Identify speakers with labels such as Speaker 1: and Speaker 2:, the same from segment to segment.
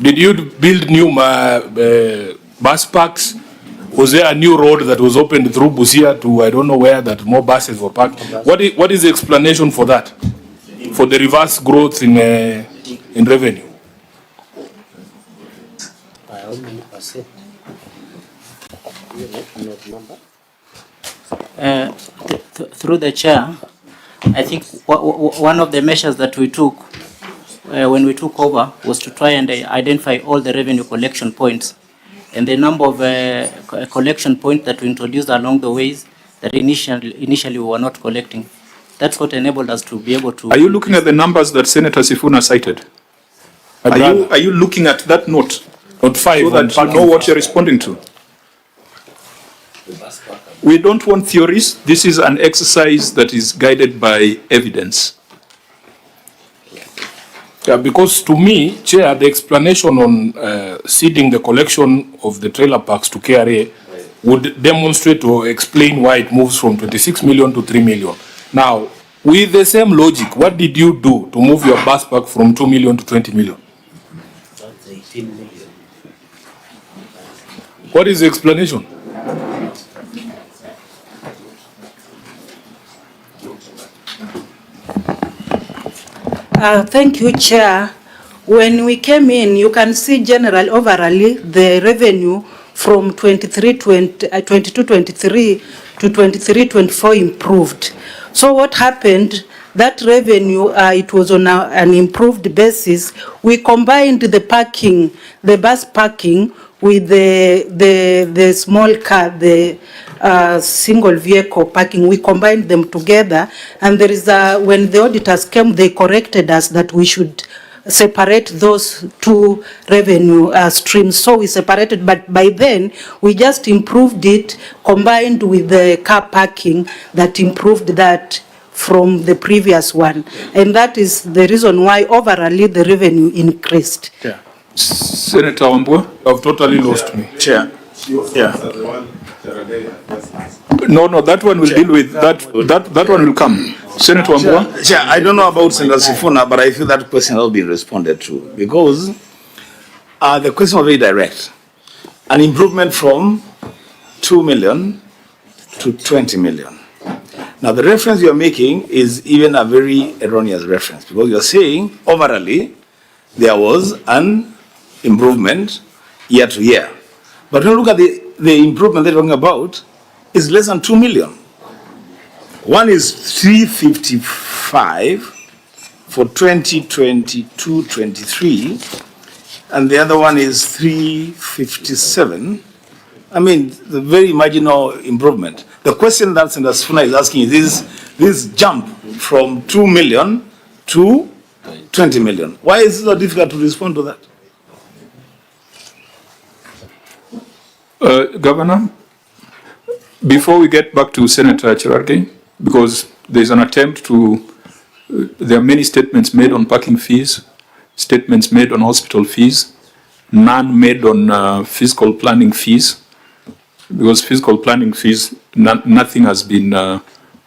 Speaker 1: Did you build new bus parks? Was there a new road that was opened through Busia to I don't know where that more buses were parked? What is the explanation for that? For the reverse growth in revenue?
Speaker 2: Through the chair, I think one of the measures that we took when we took over was to try and identify all the revenue collection points and the number of collection points that we introduced along the ways that initially we were not collecting. That's what enabled us to be able to...
Speaker 3: Are you looking at the numbers that Senator Sifuna cited? Are you looking at that note?
Speaker 1: Note 5.
Speaker 3: So that you know what you're responding to. We don't want theories. This is an exercise that is guided by evidence.
Speaker 1: Yeah, because to me, Chair, the explanation on ceding the collection of the trailer parks to KRA would demonstrate or explain why it moves from 26 million to 3 million. Now, with the same logic, what did you do to move your bus park from 2 million to 20 million?
Speaker 2: That's 18 million.
Speaker 1: What is the explanation?
Speaker 4: Thank you, Chair. When we came in, you can see general overall the revenue from 22-23 to 23-24 improved. So what happened? That revenue, it was on an improved basis. We combined the parking, the bus parking, with the small car, the single vehicle parking. We combined them together, and there is when the auditors came, they corrected us that we should separate those two revenue streams. So we separated, but by then we just improved it, combined with the car parking that improved that from the previous one. And that is the reason why overall the revenue increased.
Speaker 3: Yeah. Senator Wambua,
Speaker 1: I've totally lost me.
Speaker 3: Chair. Yeah. No, that one will deal with that. That one will come. Senator Wambua.
Speaker 5: Chair, I don't know about Senator Sifuna, but I feel that question has been responded to because the question was very direct. An improvement from 2 million to 20 million. Now, the reference you are making is even a very erroneous reference because you are saying overall there was an improvement year to year. But when you look at the improvement they're talking about, is less than 2 million. One is 355 for 2022-23, and the other one is 357. I mean, the very marginal improvement. The question that Senator Sifuna is asking is this jump from 2 million to 20 million. Why is it so difficult to respond to that?
Speaker 3: Governor, before we get back to Senator Cherargei, because there's an attempt to, there are many statements made on parking fees, statements made on hospital fees, none made on fiscal planning fees, because fiscal planning fees, nothing has been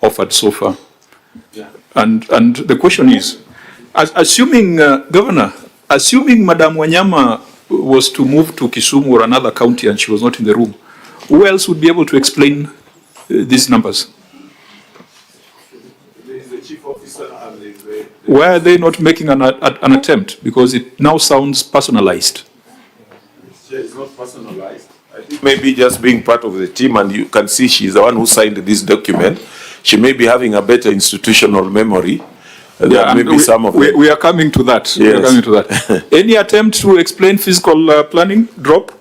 Speaker 3: offered so far. Yeah. And the question is, assuming, Governor, assuming Madam Wanyama was to move to Kisumu or another county and she was not in the room, who else would be able to explain these numbers?
Speaker 6: The chief officer and the
Speaker 3: Why are they not making an attempt? Because it now sounds personalized.
Speaker 6: It's not personalized. I think maybe just being part of the team, and you can see she's the one who signed this document. She may be having a better institutional memory.
Speaker 3: Yeah,
Speaker 6: maybe some of them.
Speaker 3: We are coming to that.
Speaker 6: Yes.
Speaker 3: We are coming to that. Any attempt to explain fiscal planning drop?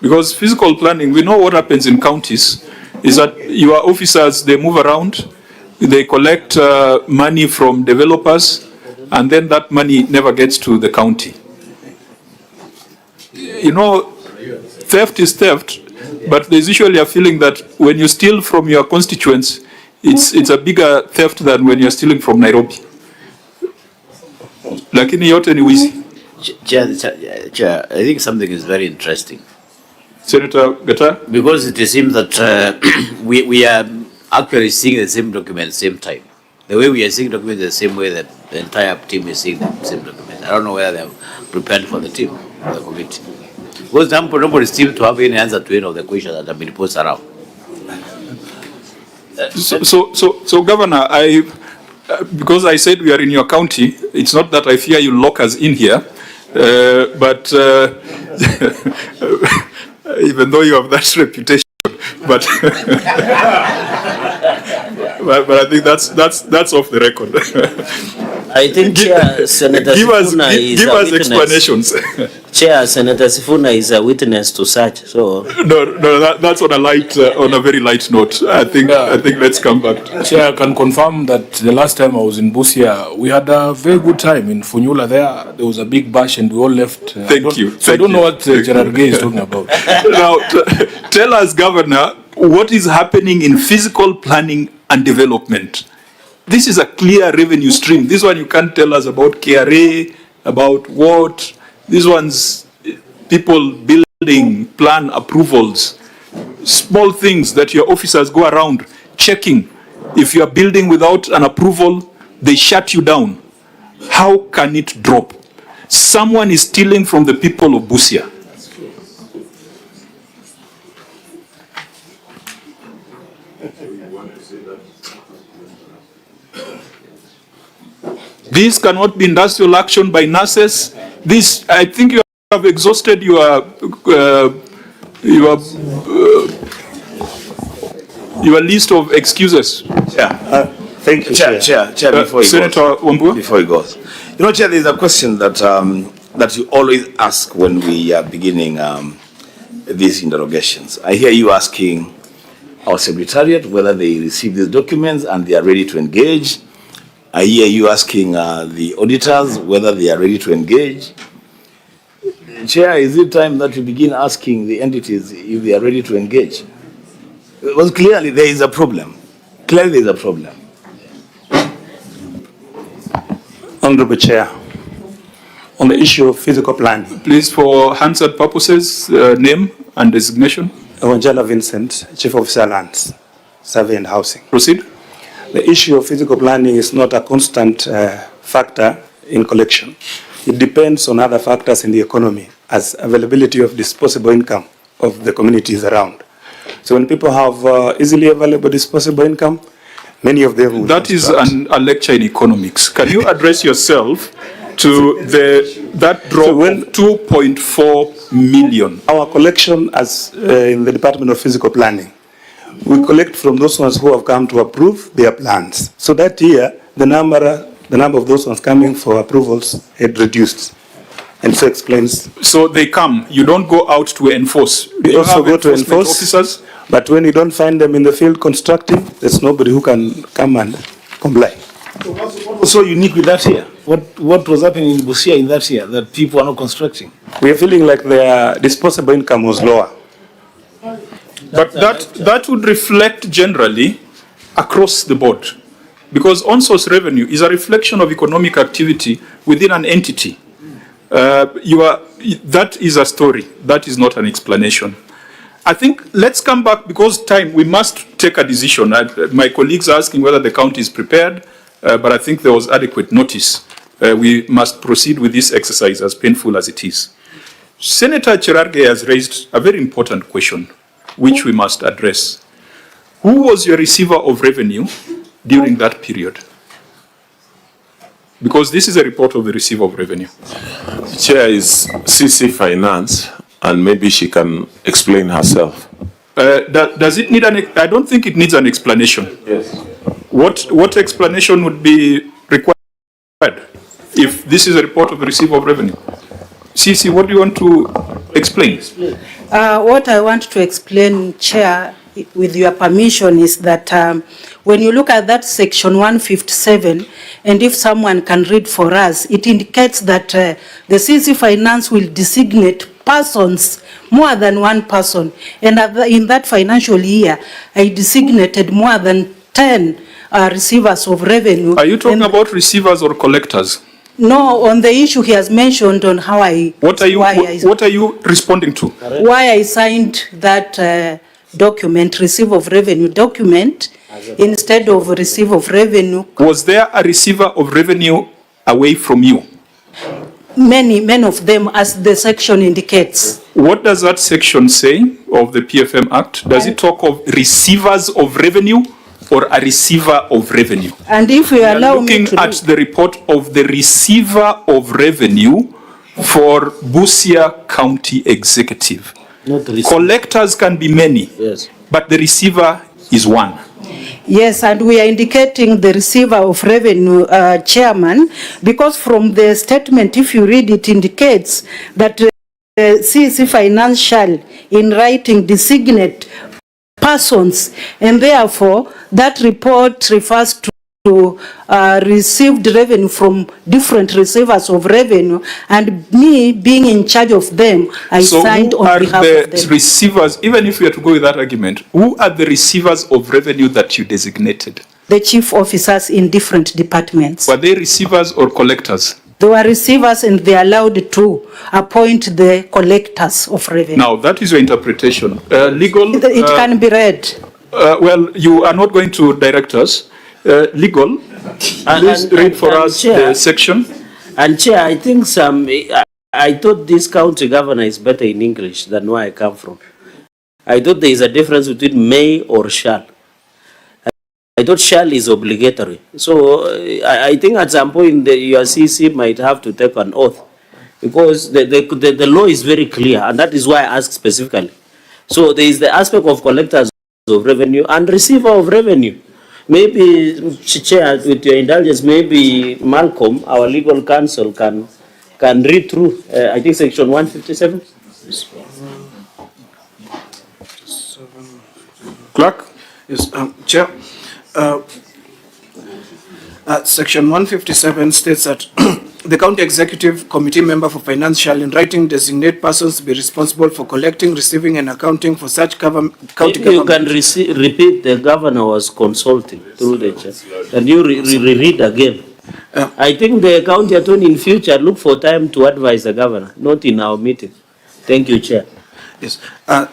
Speaker 3: Because fiscal planning, we know what happens in counties is that your officers, they move around, they collect money from developers, and then that money never gets to the county. You know, theft is theft, but there's usually a feeling that when you steal from your constituents, it's a bigger theft than when you're stealing from Nairobi. Lakini yote ni wizi.
Speaker 7: Chair, I think something is very interesting.
Speaker 3: Senator Gata?
Speaker 7: Because it seems that we are actually seeing the same document at the same time. the way we are seeing documents is the same way that the entire team is seeing the same documents. I don't know whether they are prepared for the team, for the committee. For example, nobody seems to have any answer to any of the questions that have been posed around.
Speaker 3: So Governor, because I said we are in your county, it's not that I fear you lock us in here, but even though you have that reputation, but but I think that's off the record.
Speaker 8: I think Senator Sifuna is
Speaker 3: give
Speaker 8: a
Speaker 3: us
Speaker 8: witness.
Speaker 3: explanations.
Speaker 8: Chair, Senator Sifuna is a witness to such. So
Speaker 3: No, that's on a very light note. I think let's come back.
Speaker 1: Chair, I can confirm that the last time I was in Busia, we had a very good time in Funyula there. There was a big bash and we all left.
Speaker 3: Thank you.
Speaker 1: So I don't know what Gerard Gay is talking about.
Speaker 3: Now, tell us, Governor, what is happening in physical planning and development? This is a clear revenue stream. This one you can't tell us about KRA, about what. This one's people building, plan approvals, small things that your officers go around checking. If you are building without an approval, they shut you down. How can it drop? Someone is stealing from the people of Busia. This cannot be industrial action by nurses. This, I think you have exhausted your list of excuses.
Speaker 5: Thank you, Chair, before he
Speaker 3: Senator Wambua?
Speaker 5: Before he goes. You know, Chair, there's a question that that you always ask when we are beginning these interrogations. I hear you asking our Secretariat whether they receive these documents and they are ready to engage. I hear you asking the auditors whether they are ready to engage. Chair, is it time that we begin asking the entities if they are ready to engage? Because clearly there is a problem. Clearly there is a problem.
Speaker 9: Honorable Chair, on the issue of physical planning.
Speaker 3: Please, for Hansard purposes, name and designation.
Speaker 9: Evangelina Vincent, Chief Officer Lands, Survey and Housing.
Speaker 3: Proceed.
Speaker 9: The issue of physical planning is not a constant factor in collection. It depends on other factors in the economy, as availability of disposable income of the communities around. So when people have easily available disposable income, many of them will.
Speaker 3: That is a lecture in economics. Can you address yourself to that drop of 2.4 million?
Speaker 9: Our collection as in the Department of Physical Planning, we collect from those ones who have come to approve their plans. So that year, the number of those ones coming for approvals had reduced. And so explains.
Speaker 3: So they come, you don't go out to enforce.
Speaker 9: We also go to enforce
Speaker 3: officers.
Speaker 9: But when you don't find them in the field constructing, there's nobody who can come and comply.
Speaker 5: So what was so unique with that year? What was happening in Busia in that year that people are not constructing?
Speaker 9: We are feeling like their disposable income was lower.
Speaker 3: But that would reflect generally across the board, because on-source revenue is a reflection of economic activity within an entity. That is a story. That is not an explanation. I think let's come back, because time, we must take a decision. My colleagues are asking whether the county is prepared, but I think there was adequate notice. We must proceed with this exercise, as painful as it is. Senator Cherargei has raised a very important question, which we must address. Who was your receiver of revenue during that period? Because this is a report of the receiver of revenue.
Speaker 6: Chair is CC Finance, and maybe she can explain herself.
Speaker 3: Does it need I don't think it needs an explanation.
Speaker 6: Yes.
Speaker 3: What explanation would be required if this is a report of the receiver of revenue? CC, what do you want to explain?
Speaker 4: What I want to explain, Chair, with your permission, is that when you look at that section 157, and if someone can read for us, it indicates that the CC Finance will designate persons, more than one person. And in that financial year, I designated more than 10 receivers of revenue.
Speaker 3: Are you talking about receivers or collectors?
Speaker 4: No, on the issue he has mentioned on how I...
Speaker 3: What are you responding to?
Speaker 4: Why I signed that document, receive of revenue document, instead of receive of revenue.
Speaker 3: Was there a receiver of revenue away from you?
Speaker 4: Many of them, as the section indicates.
Speaker 3: What does that section say of the PFM Act? Does it talk of receivers of revenue or a receiver of revenue?
Speaker 4: And if you allow me
Speaker 3: Looking
Speaker 4: to
Speaker 3: at the report of the receiver of revenue for Busia County Executive.
Speaker 8: Not the
Speaker 3: Collectors can be many,
Speaker 8: Yes.
Speaker 3: but the receiver is one.
Speaker 4: Yes, and we are indicating the receiver of revenue, chairman, because from the statement, if you read it, indicates that CEC Financial in writing designate persons, and therefore that report refers to received revenue from different receivers of revenue, and me being in charge of them, I signed on behalf of
Speaker 3: So who are the
Speaker 4: them.
Speaker 3: receivers, even if we are to go with that argument, who are the receivers of revenue that you designated?
Speaker 4: The chief officers in different departments.
Speaker 3: Were they receivers or collectors?
Speaker 4: They were receivers and they are allowed to appoint the collectors of revenue.
Speaker 3: Now, that is your interpretation. Legal?
Speaker 4: It can be read.
Speaker 3: Well, you are not going to direct us. Legal, please read for us
Speaker 8: Chair,
Speaker 3: the section.
Speaker 8: And Chair, I think I thought this county governor is better in English than where I come from. I thought there is a difference between may or shall. I thought shall is obligatory. So I think at some point your CC might have to take an oath, because the law is very clear, and that is why I asked specifically. So there is the aspect of collectors of revenue and receiver of revenue. Maybe, Chair, with your indulgence, maybe Malcolm, our legal counsel, can read through, I think, section 157.
Speaker 3: Clerk?
Speaker 10: Yes, Chair. Section 157 states that the County Executive Committee member for Finance shall in writing designate persons to be responsible for collecting, receiving and accounting for such county
Speaker 8: If you
Speaker 10: government.
Speaker 8: can repeat, the governor was consulting through the chair. Can you read again? I think the county attorney in future look for time to advise the governor, not in our meeting. Thank you, Chair.
Speaker 10: Yes.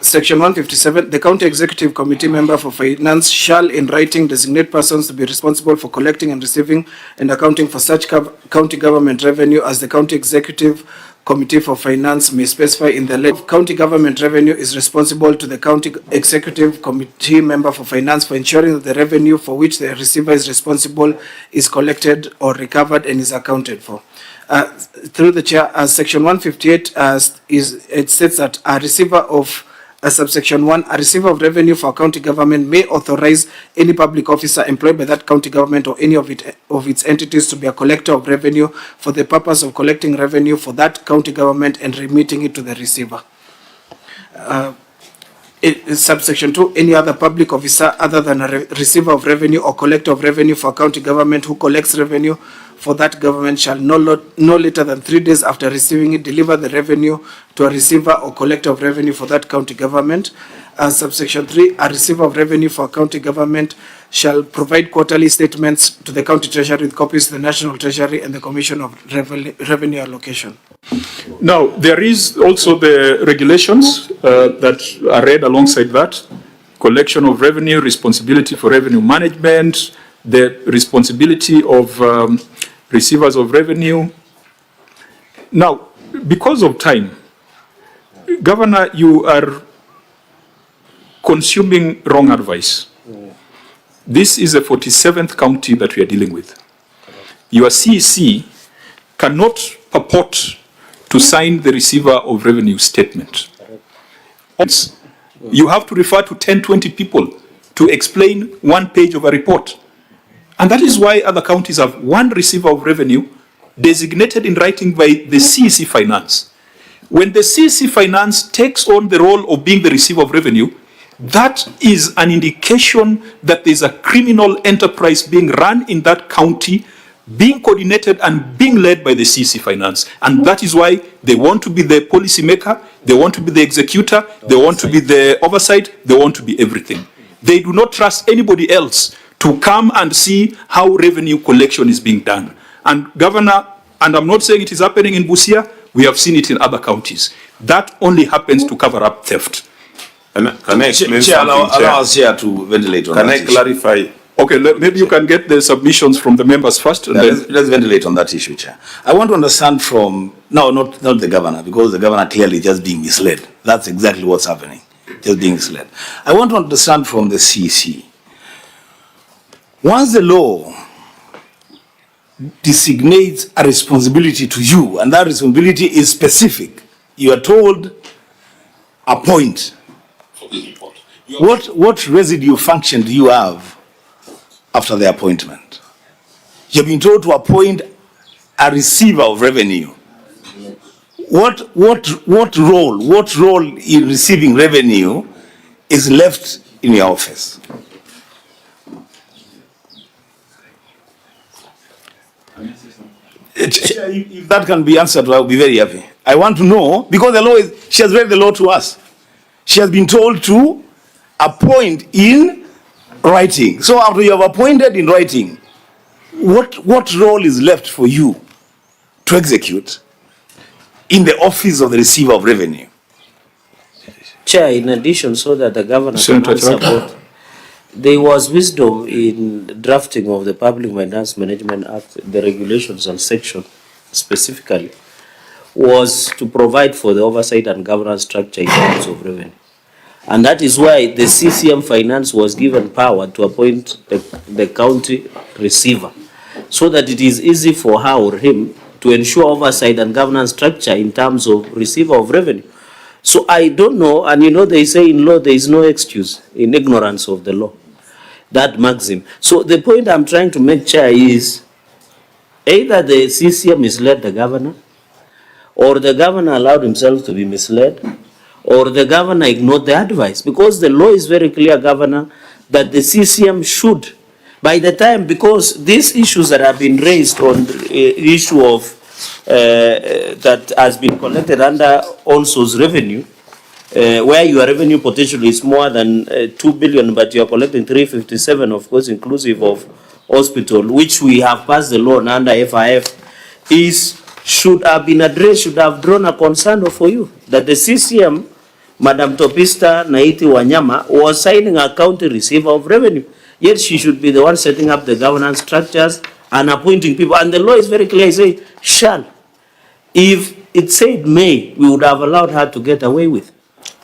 Speaker 10: Section 157, the County Executive Committee member for Finance shall in writing designate persons to be responsible for collecting and receiving and accounting for such county government revenue as the County Executive Committee for Finance may specify in the letter. County government revenue is responsible to the County Executive Committee member for Finance for ensuring that the revenue for which the receiver is responsible is collected or recovered and is accounted for. Through the chair, section 158 it states that a receiver of subsection 1, a receiver of revenue for a county government may authorize any public officer employed by that county government or any of its entities to be a collector of revenue for the purpose of collecting revenue for that county government and remitting it to the receiver. Subsection 2, any other public officer other than a receiver of revenue or collector of revenue for a county government who collects revenue for that government shall no later than 3 days after receiving it deliver the revenue to a receiver or collector of revenue for that county government. Subsection 3, a receiver of revenue for a county government shall provide quarterly statements to the county treasury with copies to the National Treasury and the Commission of Revenue Allocation.
Speaker 3: Now, there is also the regulations that are read alongside that. Collection of revenue, responsibility for revenue management, the responsibility of receivers of revenue. Now, because of time, Governor, you are consuming wrong advice. This is the 47th county that we are dealing with. Your CEC cannot purport to sign the receiver of revenue statement. You have to refer to 10, 20 people to explain 1 page of a report. And that is why other counties have one receiver of revenue designated in writing by the CEC Finance. When the CEC Finance takes on the role of being the receiver of revenue, that is an indication that there's a criminal enterprise being run in that county, being coordinated and being led by the CEC Finance. And that is why they want to be the policy maker, they want to be the executor, they want to be the oversight, they want to be everything. They do not trust anybody else to come and see how revenue collection is being done. And Governor, and I'm not saying it is happening in Busia, we have seen it in other counties. That only happens to cover up theft.
Speaker 6: Can I explain
Speaker 5: Chair,
Speaker 6: something, Chair?
Speaker 5: allow us here to ventilate on
Speaker 6: Can
Speaker 5: that
Speaker 6: I
Speaker 5: issue.
Speaker 6: clarify?
Speaker 3: Okay, maybe you can get the submissions from the members first. And
Speaker 5: Yeah,
Speaker 3: then
Speaker 5: let's ventilate on that issue, Chair. I want to understand from, no, not the governor, because the governor clearly just being misled. That's exactly what's happening, just being misled. I want to understand from the CC. Once the law designates a responsibility to you, and that responsibility is specific, you are told, appoint. What residue function do you have after the appointment? You've been told to appoint a receiver of revenue. What role in receiving revenue is left in your office? If that can be answered, I'll be very happy. I want to know, because the law is, she has read the law to us. She has been told to appoint in writing. So after you have appointed in writing, what role is left for you to execute in the office of the receiver of revenue?
Speaker 8: Chair, in addition, so that the governor can
Speaker 3: Senator
Speaker 8: answer
Speaker 3: Chirag.
Speaker 8: both, there was wisdom in drafting of the Public Finance Management Act, the regulations and section specifically, was to provide for the oversight and governance structure in terms of revenue. And that is why the CCM Finance was given power to appoint the county receiver, so that it is easy for her or him to ensure oversight and governance structure in terms of receiver of revenue. So I don't know, and you know they say in law there is no excuse in ignorance of the law, that maxim. So the point I'm trying to make, Chair, is either the CCM misled the governor, or the governor allowed himself to be misled, or the governor ignored the advice, because the law is very clear, Governor, that the CCM should, by the time, because these issues that have been raised on the issue of that has been collected under ALSO's revenue, where your revenue potential is more than 2 billion, but you are collecting 357, of course, inclusive of hospital, which we have passed the law on under FIF, should have been addressed, should have drawn a concern for you, that the CCM, Madam Topista Naiti Wanyama, was signing a county receiver of revenue. Yet she should be the one setting up the governance structures and appointing people. And the law is very clear, it says, shall. If it said may, we would have allowed her to get away with.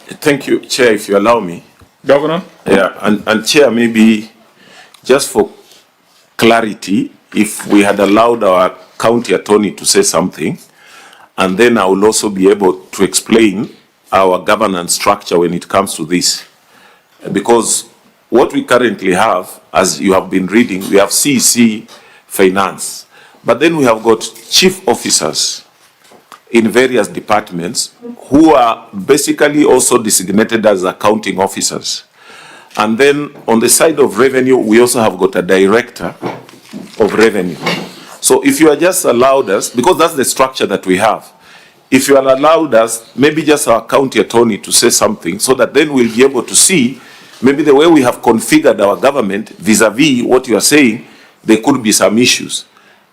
Speaker 6: Thank you, Chair, if you allow me.
Speaker 3: Governor?
Speaker 6: Yeah, and Chair, maybe just for clarity, if we had allowed our county attorney to say something, and then I will also be able to explain our governance structure when it comes to this. Because what we currently have, as you have been reading, we have CEC Finance, but then we have got chief officers in various departments who are basically also designated as accounting officers. And then on the side of revenue, we also have got a director of revenue. So if you are just allowed us, because that's the structure that we have, if you are allowed us, maybe just our county attorney to say something, so that then we'll be able to see maybe the way we have configured our government vis-a-vis what you are saying, there could be some issues.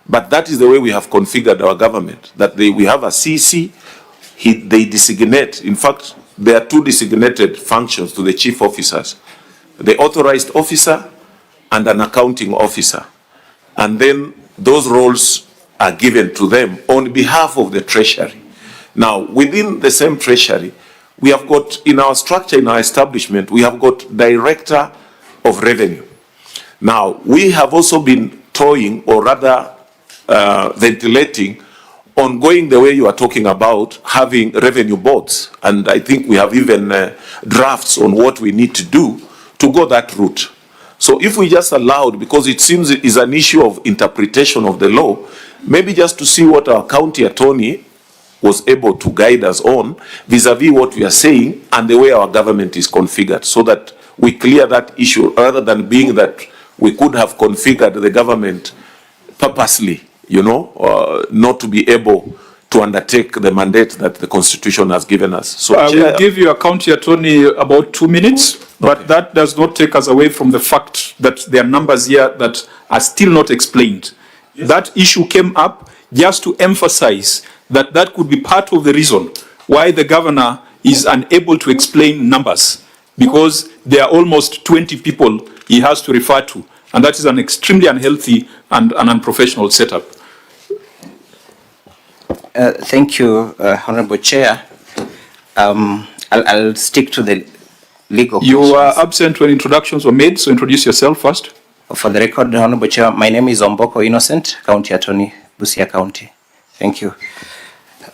Speaker 6: But that is the way we have configured our government, that we have a CC, they designate, in fact, there are two designated functions to the chief officers, the authorized officer and an accounting officer. And then those roles are given to them on behalf of the treasury. Now, within the same treasury, we have got, in our structure, in our establishment, we have got director of revenue. Now, we have also been toying, or rather ventilating, on going the way you are talking about, having revenue boards. And I think we have even drafts on what we need to do to go that route. So if we just allowed, because it seems it is an issue of interpretation of the law, maybe just to see what our county attorney was able to guide us on vis-a-vis what we are saying and the way our government is configured, so that we clear that issue, rather than being that we could have configured the government purposely, you know, not to be able to undertake the mandate that the Constitution has given us. So
Speaker 3: I will give you a county attorney about 2 minutes, but
Speaker 6: Okay.
Speaker 3: that does not take us away from the fact that there are numbers here that are still not explained. Yes. That issue came up just to emphasize that that could be part of the reason why the governor is unable to explain numbers. because there are almost 20 people he has to refer to, and that is an extremely unhealthy and an unprofessional setup.
Speaker 11: Thank you, Honorable Chair. I'll stick to the legal questions.
Speaker 3: You were absent when introductions were made, so introduce yourself first.
Speaker 11: For the record, Honorable Chair, my name is Omboko Innocent, County Attorney, Busia County. Thank you.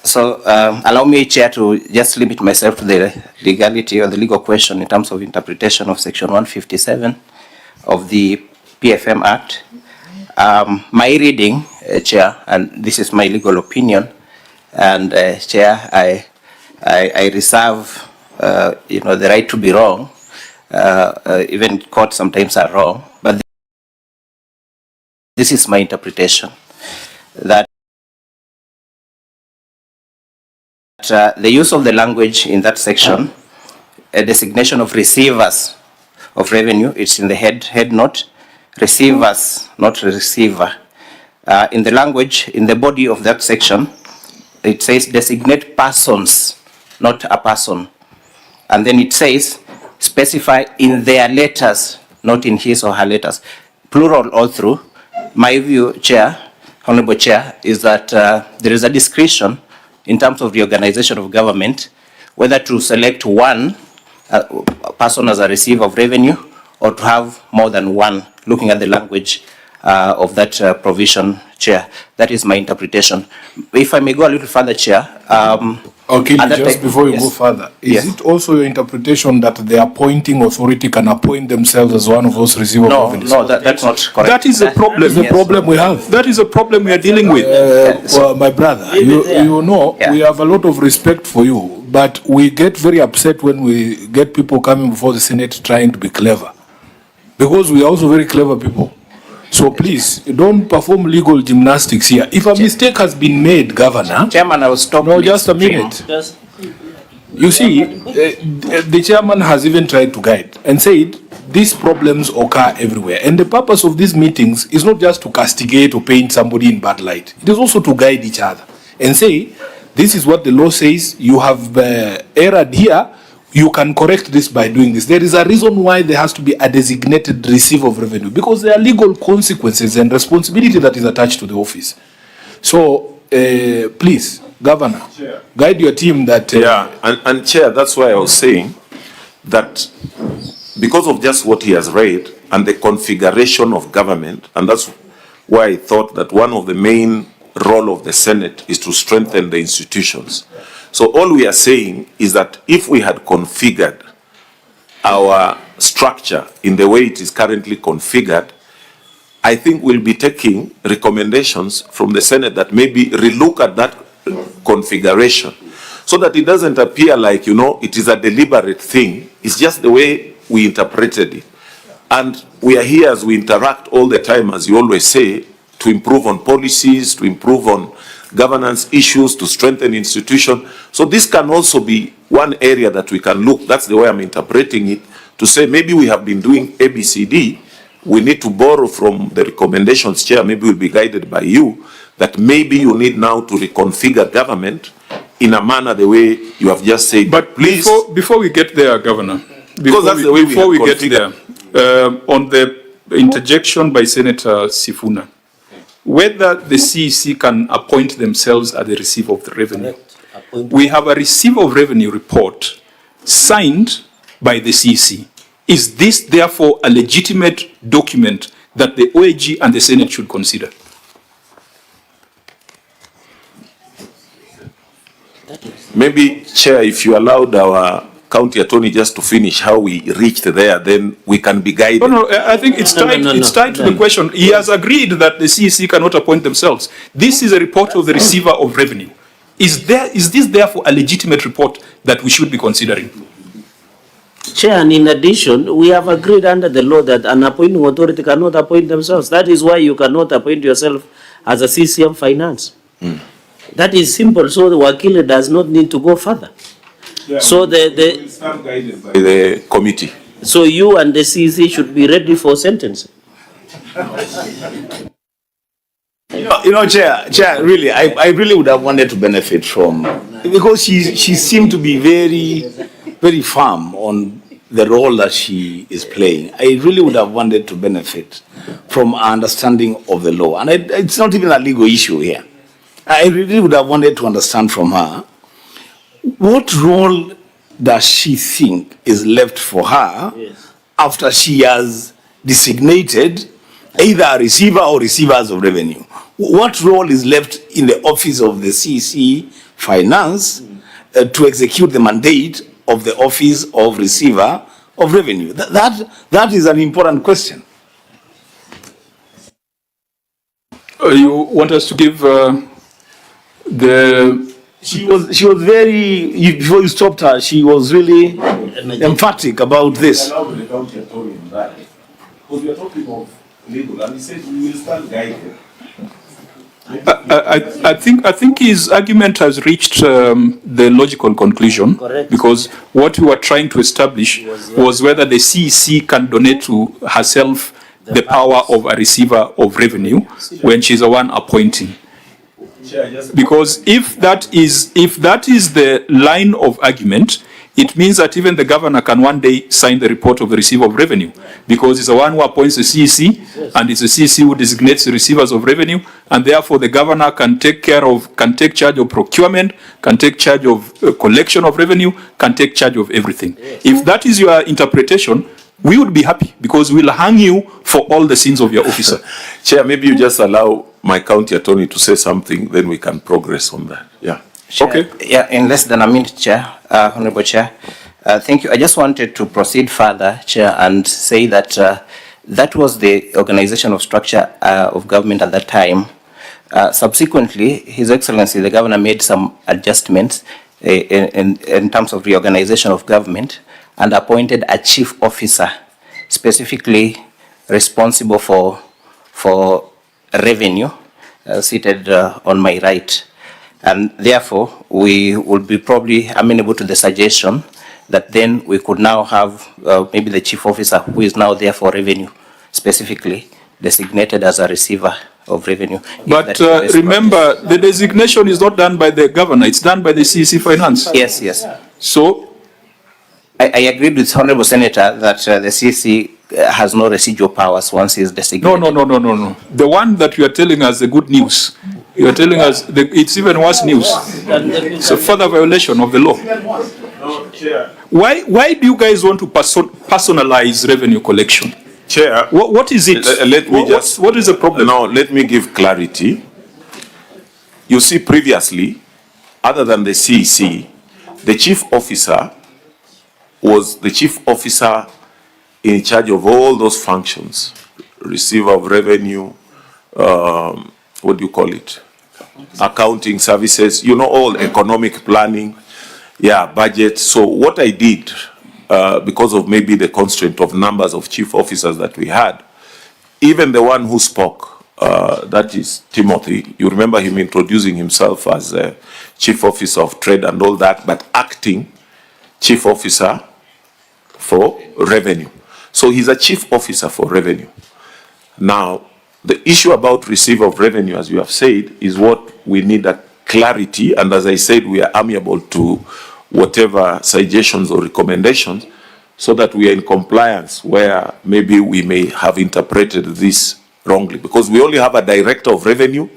Speaker 11: So allow me, Chair, to just limit myself to the legality or the legal question in terms of interpretation of Section 157 of the PFM Act. My reading, Chair, and this is my legal opinion, and Chair, I reserve, the right to be wrong. Even courts sometimes are wrong, but this is my interpretation, that the use of the language in that section, a designation of receivers of revenue, it's in the head note, receivers, not receiver. In the language, in the body of that section, it says designate persons, not a person. And then it says specify in their letters, not in his or her letters. Plural all through. My view, Chair, Honorable Chair, is that there is a discretion in terms of the organization of government, whether to select one person as a receiver of revenue or to have more than one, looking at the language of that provision, Chair. That is my interpretation. If I may go a little further, Chair.
Speaker 1: Okay, just before you go further, is it also your interpretation that the appointing authority can appoint themselves as one of those receivers of revenue?
Speaker 11: No, that's not correct.
Speaker 3: That is a problem.
Speaker 1: That's the problem we have.
Speaker 3: That is a problem we are dealing with.
Speaker 1: Well, my brother, you know,
Speaker 11: Yeah.
Speaker 1: we have a lot of respect for you, but we get very upset when we get people coming before the Senate trying to be clever. Because we are also very clever people. So please, don't perform legal gymnastics here. If a mistake has been made, Governor...
Speaker 11: Chairman, I will stop.
Speaker 1: No, just a minute. You see, the chairman has even tried to guide and said these problems occur everywhere. And the purpose of these meetings is not just to castigate or paint somebody in bad light. It is also to guide each other and say, this is what the law says, you have erred here, you can correct this by doing this. There is a reason why there has to be a designated receiver of revenue, because there are legal consequences and responsibility that is attached to the office. So, please, Governor, guide your team that...
Speaker 6: And Chair, that's why I was saying that because of just what he has read and the configuration of government, and that's why I thought that one of the main role of the Senate is to strengthen the institutions. So all we are saying is that if we had configured our structure in the way it is currently configured, I think we'll be taking recommendations from the Senate that maybe relook at that configuration so that it doesn't appear like, it is a deliberate thing. It's just the way we interpreted it. And we are here as we interact all the time, as you always say, to improve on policies, to improve on governance issues, to strengthen institution. So this can also be one area that we can look, that's the way I'm interpreting it, to say maybe we have been doing ABCD, we need to borrow from the recommendations, Chair, maybe we'll be guided by you, that maybe you need now to reconfigure government in a manner the way you have just said.
Speaker 3: But
Speaker 6: please,
Speaker 3: before we get there, Governor,
Speaker 6: because that's the way
Speaker 3: before we get
Speaker 6: configured.
Speaker 3: there, on the interjection by Senator Sifuna, whether the CEC can appoint themselves as the receiver of the revenue. We have a receiver of revenue report signed by the CEC. Is this therefore a legitimate document that the OAG and the Senate should consider?
Speaker 6: Maybe, Chair, if you allowed our county attorney just to finish how we reached there, then we can be guided.
Speaker 3: No, I think it's tied to the question. He has agreed that the CEC cannot appoint themselves. This is a report of the receiver of revenue. Is this therefore a legitimate report that we should be considering?
Speaker 8: Chair, and in addition, we have agreed under the law that an appointing authority cannot appoint themselves. That is why you cannot appoint yourself as a CCM finance. That is simple, so the Wakili does not need to go further.
Speaker 6: Yeah,
Speaker 8: so
Speaker 6: the stand guided by the committee.
Speaker 8: So you and the CEC should be ready for sentencing.
Speaker 5: Chair, really, I really would have wanted to benefit from, because she seemed to be very, very firm on the role that she is playing. I really would have wanted to benefit from our understanding of the law. And it's not even a legal issue here. I really would have wanted to understand from her, what role does she think is left for her after she has designated either a receiver or receivers of revenue? What role is left in the office of the CC Finance to execute the mandate of the office of receiver of revenue? That is an important question.
Speaker 3: You want us to give the...
Speaker 5: She was very, before you stopped her, she was really emphatic about this.
Speaker 6: Because we are talking of legal, and he said we will stand guided.
Speaker 3: I think his argument has reached the logical conclusion.
Speaker 8: Correct.
Speaker 3: Because what we were trying to establish was whether the CEC can donate to herself the power of a receiver of revenue when she's the one appointing. Because if that is the line of argument, it means that even the governor can one day sign the report of the receiver of revenue, because it's the one who appoints the CEC, and it's the CEC who designates the receivers of revenue, and therefore the governor can take charge of procurement, can take charge of collection of revenue, can take charge of everything. If that is your interpretation, we would be happy, because we'll hang you for all the sins of your officer.
Speaker 6: Chair, maybe you just allow my county attorney to say something, then we can progress on that. Yeah.
Speaker 11: Chair,
Speaker 3: Okay.
Speaker 11: Yeah, in less than a minute, Chair, Honorable Chair. Thank you. I just wanted to proceed further, Chair, and say that that was the organizational structure of government at that time. Subsequently, His Excellency, the Governor, made some adjustments in terms of reorganization of government and appointed a chief officer specifically responsible for revenue, seated on my right. And therefore, we will be probably amenable to the suggestion that then we could now have maybe the chief officer, who is now there for revenue, specifically designated as a receiver of revenue.
Speaker 3: But remember, the designation is not done by the governor, it's done by the CEC Finance.
Speaker 11: Yes, yes.
Speaker 3: So,
Speaker 11: I agreed with Honorable Senator that the CC has no residual powers once he is designated.
Speaker 3: no. The one that you are telling us the good news, you are telling us it's even worse news. It's a further violation of the law.
Speaker 6: No, Chair.
Speaker 3: Why do you guys want to personalize revenue collection?
Speaker 6: Chair.
Speaker 3: What is it?
Speaker 6: Let me
Speaker 3: what is the problem?
Speaker 6: No, let me give clarity. You see, previously, other than the CEC, the chief officer was the chief officer in charge of all those functions. Receiver of revenue, what do you call it? Accounting services, you know, all economic planning, budget. So what I did, because of maybe the constraint of numbers of chief officers that we had, even the one who spoke, that is Timothy, you remember him introducing himself as a chief officer of trade and all that, but acting chief officer for revenue. So he's a chief officer for revenue. Now, the issue about receiver of revenue, as you have said, is what we need a clarity. And as I said, we are amiable to whatever suggestions or recommendations so that we are in compliance where maybe we may have interpreted this wrongly. Because we only have a director of revenue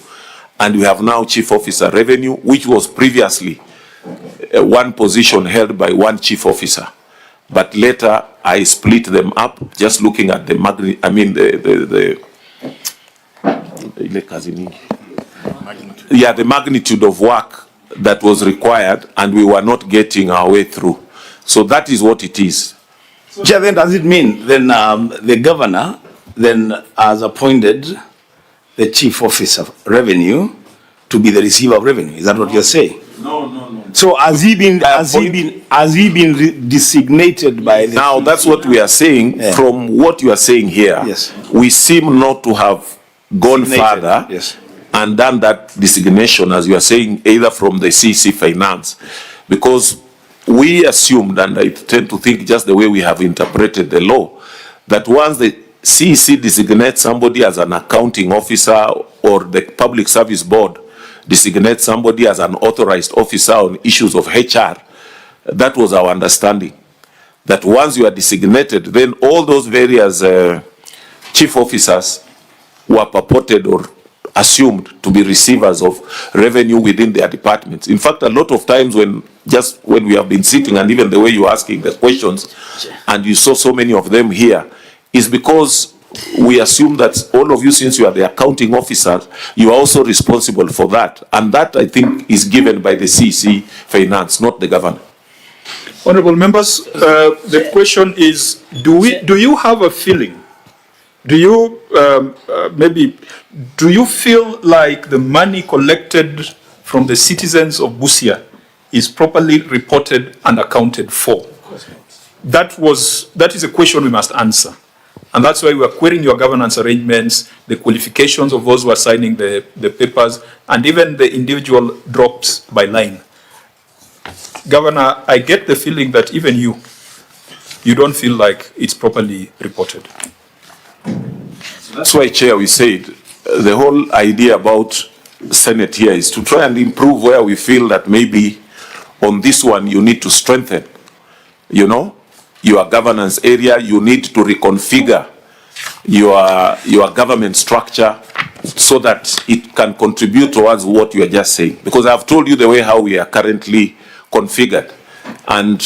Speaker 6: and we have now chief officer revenue, which was previously one position held by one chief officer. But later I split them up, just looking at the the magnitude of work that was required, and we were not getting our way through. So that is what it is.
Speaker 5: Chair, then does it mean then the governor then has appointed the chief officer of revenue to be the receiver of revenue? Is that what you're saying?
Speaker 6: No.
Speaker 5: So has he been designated by the...
Speaker 6: Now that's what we are saying.
Speaker 5: Yeah.
Speaker 6: From what you are saying here,
Speaker 5: Yes.
Speaker 6: we seem not to have gone
Speaker 5: Designated,
Speaker 6: further
Speaker 5: yes.
Speaker 6: and done that designation, as you are saying, either from the CC Finance, because we assumed, and I tend to think just the way we have interpreted the law, that once the CEC designates somebody as an accounting officer or the Public Service Board designates somebody as an authorized officer on issues of HR, that was our understanding. that once you are designated, then all those various chief officers were purported or assumed to be receivers of revenue within their departments. In fact, a lot of times when we have been sitting, and even the way you're asking the questions, and you saw so many of them here, is because we assume that all of you, since you are the accounting officers, you are also responsible for that. And that, I think, is given by the CC Finance, not the governor.
Speaker 3: Honorable members, the question is, do you have a feeling? Do you do you feel like the money collected from the citizens of Busia is properly reported and accounted for? That is a question we must answer. And that's why we are querying your governance arrangements, the qualifications of those who are signing the papers, and even the individual drops by line. Governor, I get the feeling that even you don't feel like it's properly reported.
Speaker 6: That's why, Chair, we said the whole idea about Senate here is to try and improve where we feel that maybe on this one you need to strengthen, your governance area. You need to reconfigure your government structure so that it can contribute towards what you are just saying. Because I've told you the way how we are currently configured. And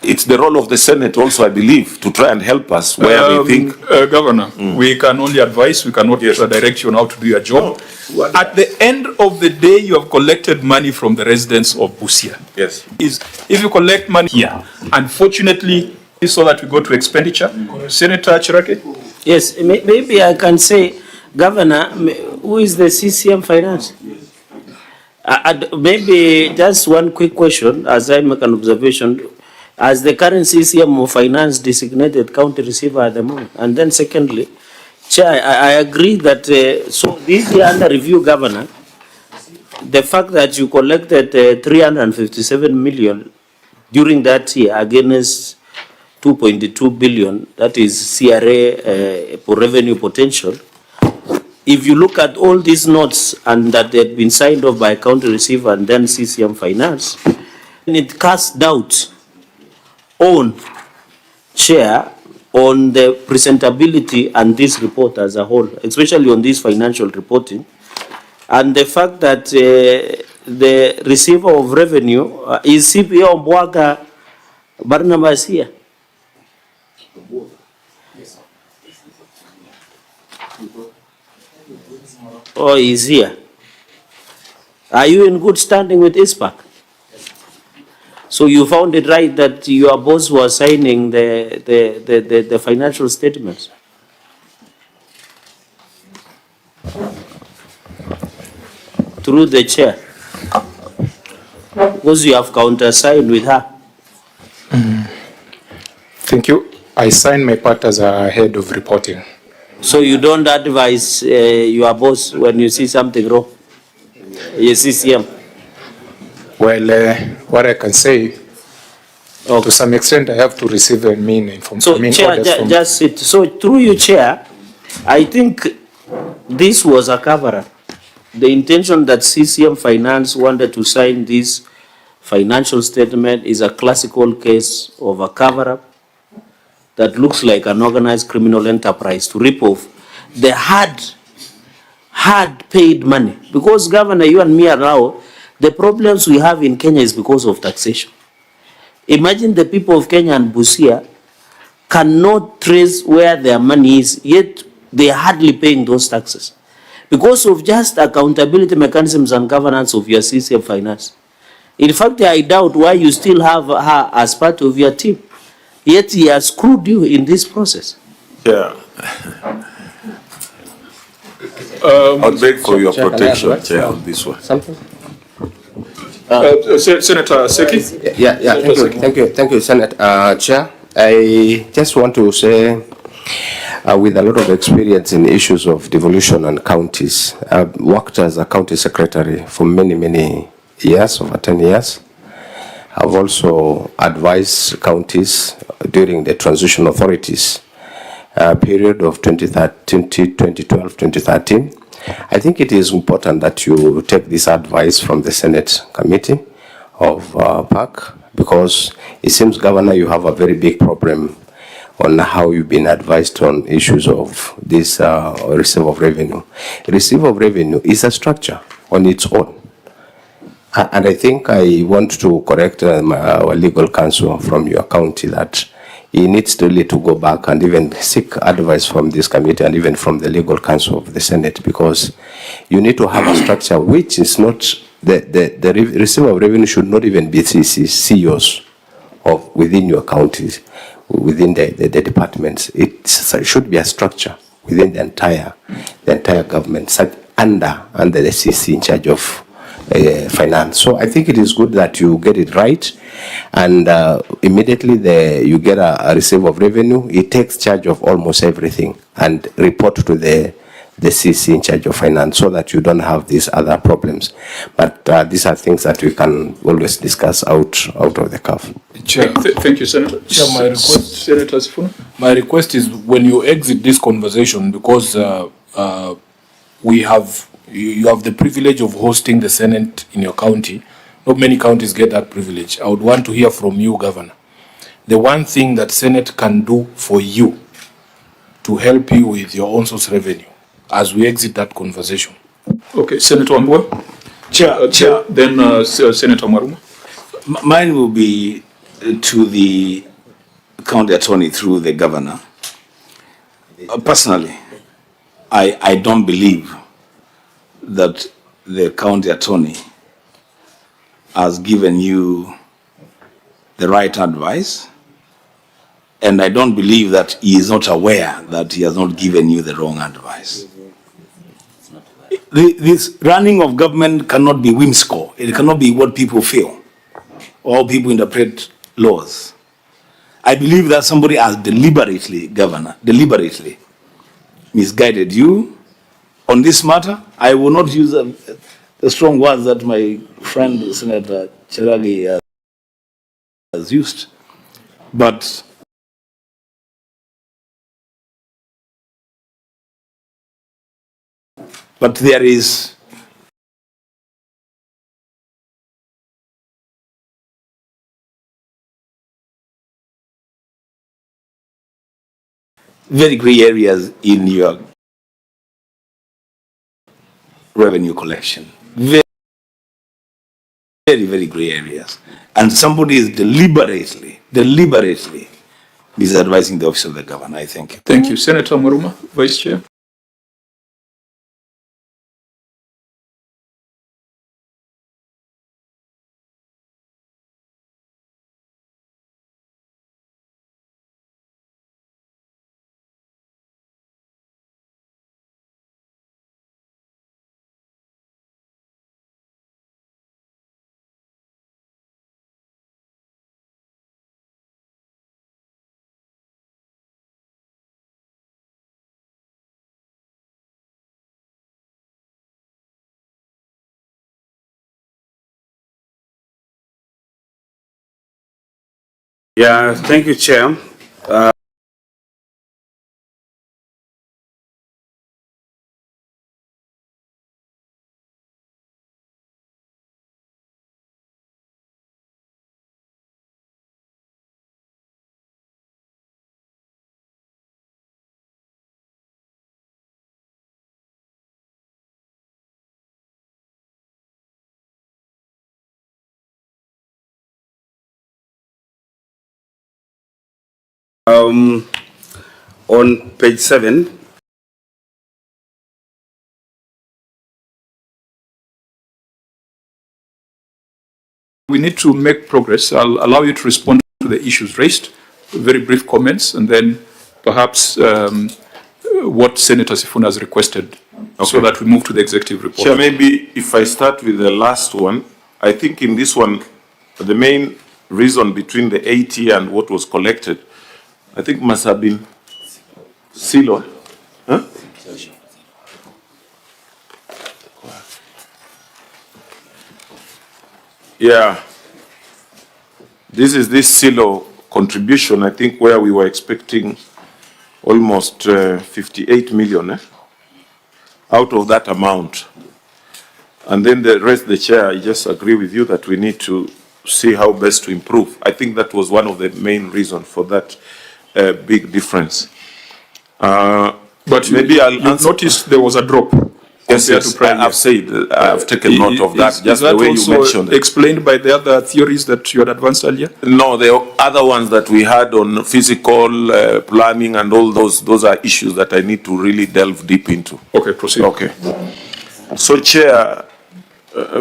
Speaker 6: it's the role of the Senate also, I believe, to try and help us where we think...
Speaker 3: Governor, we can only advise, we cannot direct you on how to do your job. At the end of the day, you have collected money from the residents of Busia.
Speaker 6: Yes.
Speaker 3: If you collect money here, unfortunately, so that we go to expenditure. Senator Chirake?
Speaker 8: Yes, maybe I can say, Governor, who is the CCM Finance? Maybe just one quick question, as I make an observation. As the current CCM of Finance designated county receiver at the moment. And then secondly, Chair, I agree that, so this year under review, Governor, the fact that you collected 357 million during that year against 2.2 billion, that is CRA for revenue potential. If you look at all these notes and that they had been signed off by county receiver and then CCM Finance, it casts doubt on, Chair, on the presentability and this report as a whole, especially on this financial reporting, and the fact that the receiver of revenue is CPO Mbwaga Barnabas here. Oh, he's here. Are you in good standing with ISPAC? So you found it right that your boss was signing the financial statements? Through the chair? Because you have countersigned with her.
Speaker 12: Thank you. I signed my part as a head of reporting.
Speaker 8: So you don't advise your boss when you see something wrong? Yes, CCM.
Speaker 12: Well, what I can say, to some extent, I have to receive information.
Speaker 8: So, Chair, just sit. So, through you, Chair, I think this was a cover-up. The intention that CCM Finance wanted to sign this financial statement is a classical case of a cover-up that looks like an organized criminal enterprise to rip off the hard paid money. Because, Governor, you and me are now, the problems we have in Kenya is because of taxation. Imagine the people of Kenya and Busia cannot trace where their money is, yet they are hardly paying those taxes. Because of just accountability mechanisms and governance of your CCM Finance. In fact, I doubt why you still have her as part of your team. Yet he has screwed you in this process.
Speaker 6: Yeah. I'll beg for your protection, Chair, on this one.
Speaker 13: Something?
Speaker 3: Senator Seki?
Speaker 13: Yeah, thank you, Senator Chair. I just want to say, with a lot of experience in issues of devolution and counties, I've worked as a county secretary for many years, over 10 years. I've also advised counties during the transition authorities period of 2012-2013. I think it is important that you take this advice from the Senate Committee of PAC because it seems, Governor, you have a very big problem on how you've been advised on issues of this receive of revenue. Receive of revenue is a structure on its own. And I think I want to correct our legal counsel from your county that he needs really to go back and even seek advice from this committee and even from the legal counsel of the Senate, because you need to have a structure which is not, the receiver of revenue should not even be CEOs of within your counties, within the departments. It should be a structure within the entire government, under the CC in charge of finance. So I think it is good that you get it right, and immediately you get a receipt of revenue. It takes charge of almost everything and report to the CC in charge of finance, so that you don't have these other problems. But these are things that we can always discuss out of the cuff.
Speaker 3: Chair, thank you, Senator.
Speaker 1: Chair, my request,
Speaker 3: Senator Sifuna.
Speaker 1: My request is, when you exit this conversation, because you have the privilege of hosting the Senate in your county. Not many counties get that privilege. I would want to hear from you, Governor. The one thing that Senate can do for you to help you with your own source revenue as we exit that conversation.
Speaker 3: Okay, Senator Ambua.
Speaker 5: Chair.
Speaker 3: Then Senator Maruma.
Speaker 5: Mine will be to the county attorney through the governor. Personally, I don't believe that the county attorney has given you the right advice, and I don't believe that he is not aware that he has not given you the wrong advice. This running of government cannot be whimsical. It cannot be what people feel or how people interpret laws. I believe that somebody has deliberately, Governor, misguided you on this matter. I will not use the strong words that my friend Senator Cheragi has used, but there is very gray areas in your revenue collection. Very, very gray areas. And somebody is deliberately misadvising the office of the governor. I thank you.
Speaker 3: Thank you. Senator Maruma, Vice Chair.
Speaker 14: Yeah, thank you, Chair. On page 7,
Speaker 3: we need to make progress. I'll allow you to respond to the issues raised, very brief comments, and then perhaps what Senator Sifuna has requested, so that we move to the executive report.
Speaker 6: Chair, maybe if I start with the last one, I think in this one, the main reason between the 80 and what was collected, I think must have been silo. Huh? Yeah. This is this silo contribution, I think, where we were expecting almost 58 million out of that amount. And then the rest, the chair, I just agree with you that we need to see how best to improve. I think that was one of the main reasons for that big difference.
Speaker 3: But
Speaker 6: maybe I'll
Speaker 3: you noticed there was a drop.
Speaker 6: Yes, yes, I've said, I've taken note of that, just the way you mentioned it.
Speaker 3: Explained by the other theories that you had advanced earlier?
Speaker 6: No, the other ones that we had on physical planning and all those are issues that I need to really delve deep into.
Speaker 3: Okay, proceed.
Speaker 6: Okay. So, Chair,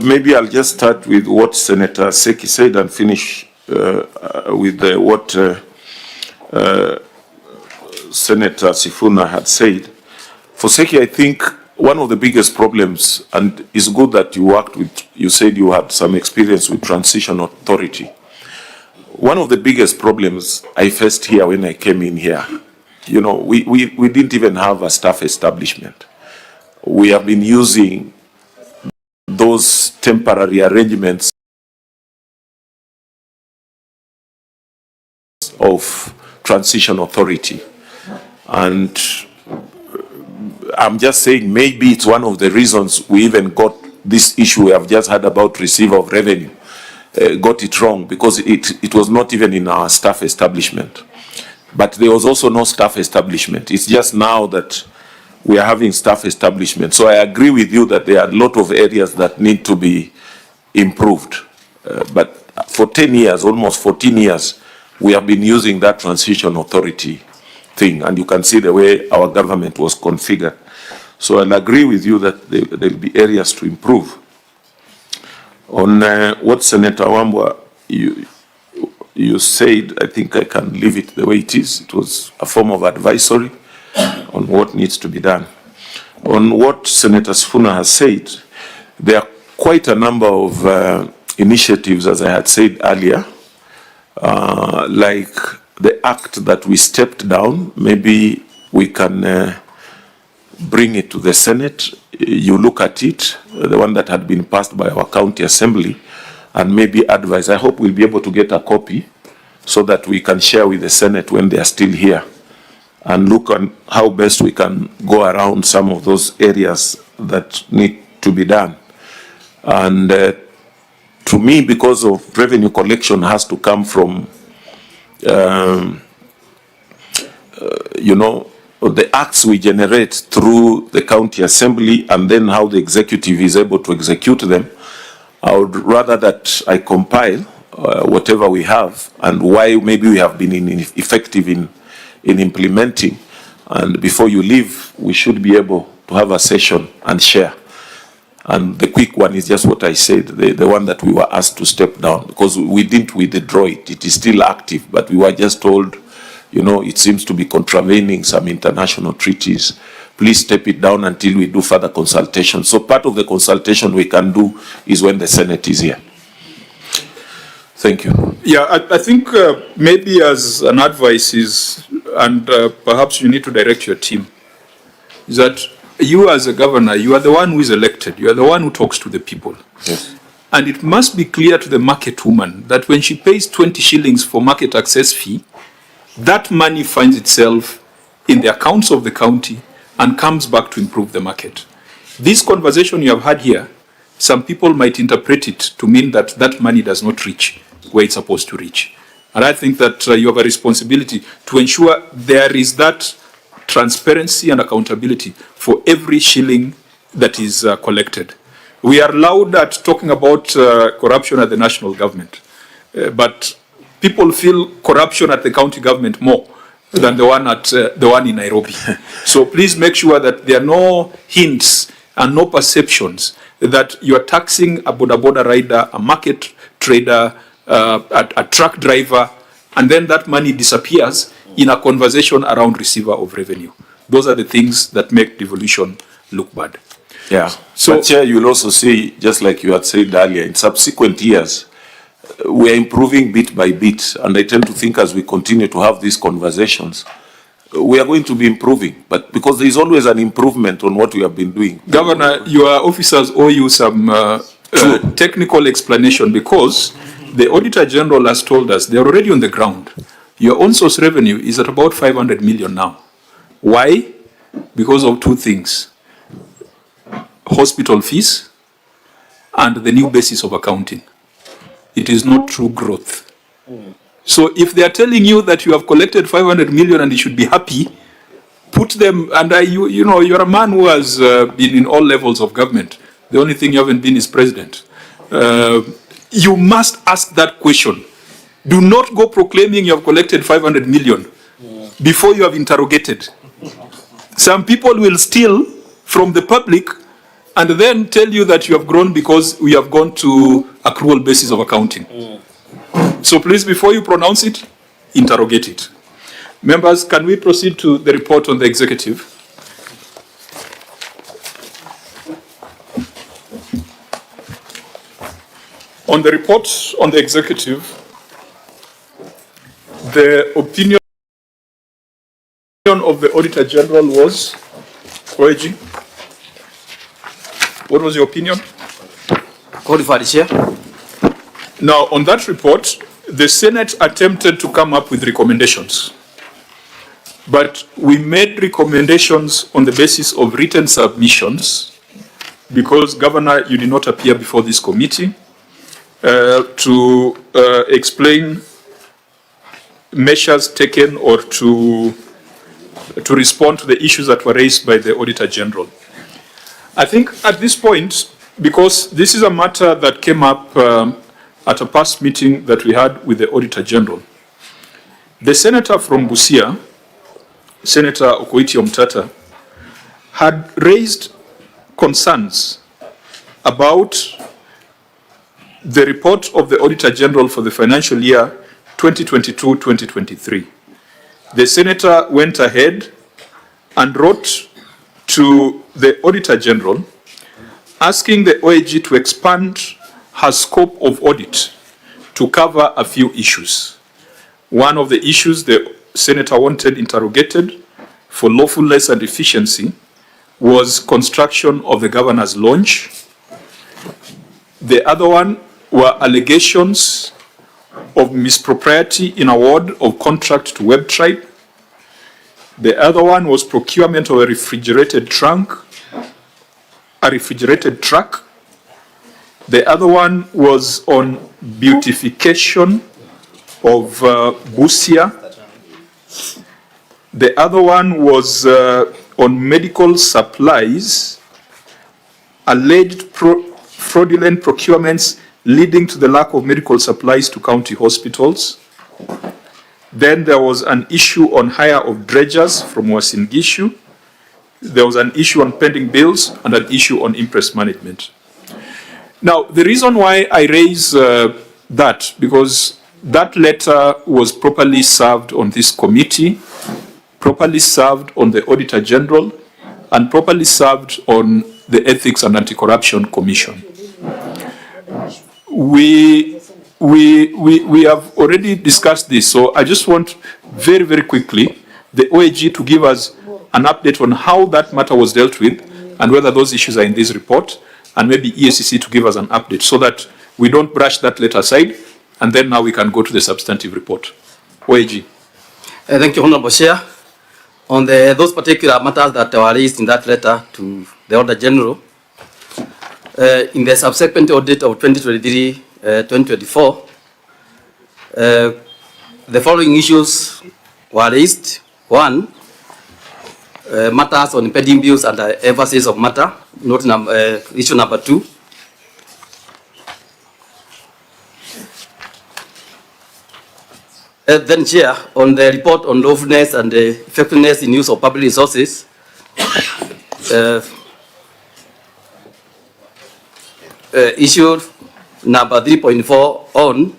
Speaker 6: maybe I'll just start with what Senator Seki said and finish with what Senator Sifuna had said. For Seki, I think one of the biggest problems, and it's good that you worked with, you said you had some experience with transition authority. One of the biggest problems I faced here when I came in here, you know, we didn't even have a staff establishment. We have been using those temporary arrangements of transition authority. And I'm just saying maybe it's one of the reasons we even got this issue we have just had about receiver of revenue. Got it wrong because it was not even in our staff establishment. But there was also no staff establishment. It's just now that we are having staff establishment. So I agree with you that there are a lot of areas that need to be improved. But for 10 years, almost 14 years, we have been using that transition authority thing. And you can see the way our government was configured. So I'll agree with you that there will be areas to improve. On what Senator Wambua, you said, I think I can leave it the way it is. It was a form of advisory on what needs to be done. On what Senator Sifuna has said, there are quite a number of initiatives, as I had said earlier, like the act that we stepped down. Maybe we can bring it to the Senate. You look at it, the one that had been passed by our county assembly, and maybe advise. I hope we'll be able to get a copy so that we can share with the Senate when they are still here and look on how best we can go around some of those areas that need to be done. And to me, because of revenue collection has to come from, you know, the acts we generate through the county assembly and then how the executive is able to execute them. I would rather that I compile whatever we have and why maybe we have been ineffective in implementing. And before you leave, we should be able to have a session and share. And the quick one is just what I said, the one that we were asked to step down, because we didn't withdraw it. It is still active, but we were just told, you know, it seems to be contravening some international treaties. Please step it down until we do further consultation. So part of the consultation we can do is when the Senate is here. Thank you.
Speaker 3: Yeah, I think maybe as an advice is, and perhaps you need to direct your team, is that you as a governor, you are the one who is elected. You are the one who talks to the people.
Speaker 6: Yes.
Speaker 3: And it must be clear to the market woman that when she pays 20 shillings for market access fee, that money finds itself in the accounts of the county and comes back to improve the market. This conversation you have had here, some people might interpret it to mean that that money does not reach where it's supposed to reach. And I think that you have a responsibility to ensure there is that transparency and accountability for every shilling that is collected. We are loud at talking about corruption at the national government, but people feel corruption at the county government more than the one in Nairobi. So please make sure that there are no hints and no perceptions that you are taxing a boda rider, a market trader, a truck driver, and then that money disappears in a conversation around receiver of revenue. Those are the things that make devolution look bad.
Speaker 6: Yeah. So, but Chair, you'll also see, just like you had said earlier, in subsequent years, we are improving bit by bit, and I tend to think as we continue to have these conversations, we are going to be improving, but because there is always an improvement on what we have been doing.
Speaker 3: Governor, your officers owe you some technical explanation, because the Auditor General has told us they are already on the ground. Your own source revenue is at about 500 million now. Why? Because of two things: hospital fees and the new basis of accounting. it is not true growth. So if they are telling you that you have collected 500 million and you should be happy, put them, and you know, you're a man who has been in all levels of government. The only thing you haven't been is president. You must ask that question. Do not go proclaiming you have collected 500 million before you have interrogated. Some people will steal from the public and then tell you that you have grown because we have gone to accrual basis of accounting. So please, before you pronounce it, interrogate it. Members, can we proceed to the report on the executive? On the report on the executive, the opinion of the Auditor General was, OAG, what was your opinion?
Speaker 15: Qualified Chair.
Speaker 3: Now, on that report, the Senate attempted to come up with recommendations, but we made recommendations on the basis of written submissions because, Governor, you did not appear before this committee to explain measures taken or to respond to the issues that were raised by the Auditor General. I think at this point, because this is a matter that came up at a past meeting that we had with the Auditor General, the Senator from Busia, Senator Okoiti-Omtata, had raised concerns about the report of the Auditor General for the financial year 2022-2023. The Senator went ahead and wrote to the Auditor General asking the OAG to expand her scope of audit to cover a few issues. One of the issues the Senator wanted interrogated for lawfulness and efficiency was construction of the Governor's Lounge. The other one were allegations of mispropriety in award of contract to WebTribe. The other one was procurement of a refrigerated truck. The other one was on beautification of Busia. The other one was on medical supplies, alleged fraudulent procurements leading to the lack of medical supplies to county hospitals. Then there was an issue on hire of dredgers from Uasin Gishu. There was an issue on pending bills and an issue on interest management. Now, the reason why I raise that, because that letter was properly served on this committee, properly served on the Auditor General, and properly served on the Ethics and Anti-Corruption Commission. We have already discussed this, so I just want very, very quickly the OAG to give us an update on how that matter was dealt with and whether those issues are in this report, and maybe EACC to give us an update so that we don't brush that letter aside, and then now we can go to the substantive report. OAG.
Speaker 15: Thank you, Honorable Chair. On those particular matters that were raised in that letter to the Auditor General, in the subsequent audit of 2023-2024, the following issues were raised. One, matters on pending bills and emphasis of matter, issue number 2. Then, Chair, on the report on lawfulness and effectiveness in use of public resources, issue number 3.4 on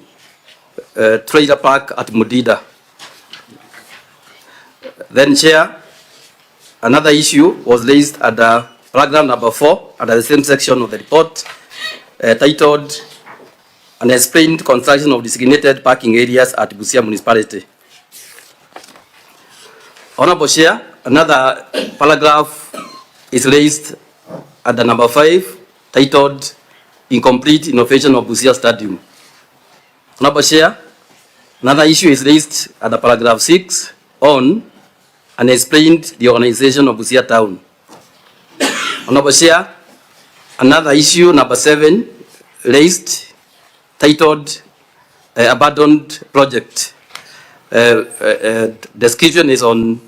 Speaker 15: trailer park at Mudida. Then, Chair, another issue was raised at paragraph number 4 under the same section of the report, titled "An Explained Construction of Designated Parking Areas at Busia Municipality." Honorable Chair, another paragraph is raised at the number 5, titled "Incomplete Innovation of Busia Stadium." Honorable Chair, another issue is raised at the paragraph 6 on "and explained the organization of Busia Town." Honorable Chair, another issue, number 7, raised titled Abandoned Project. Description is on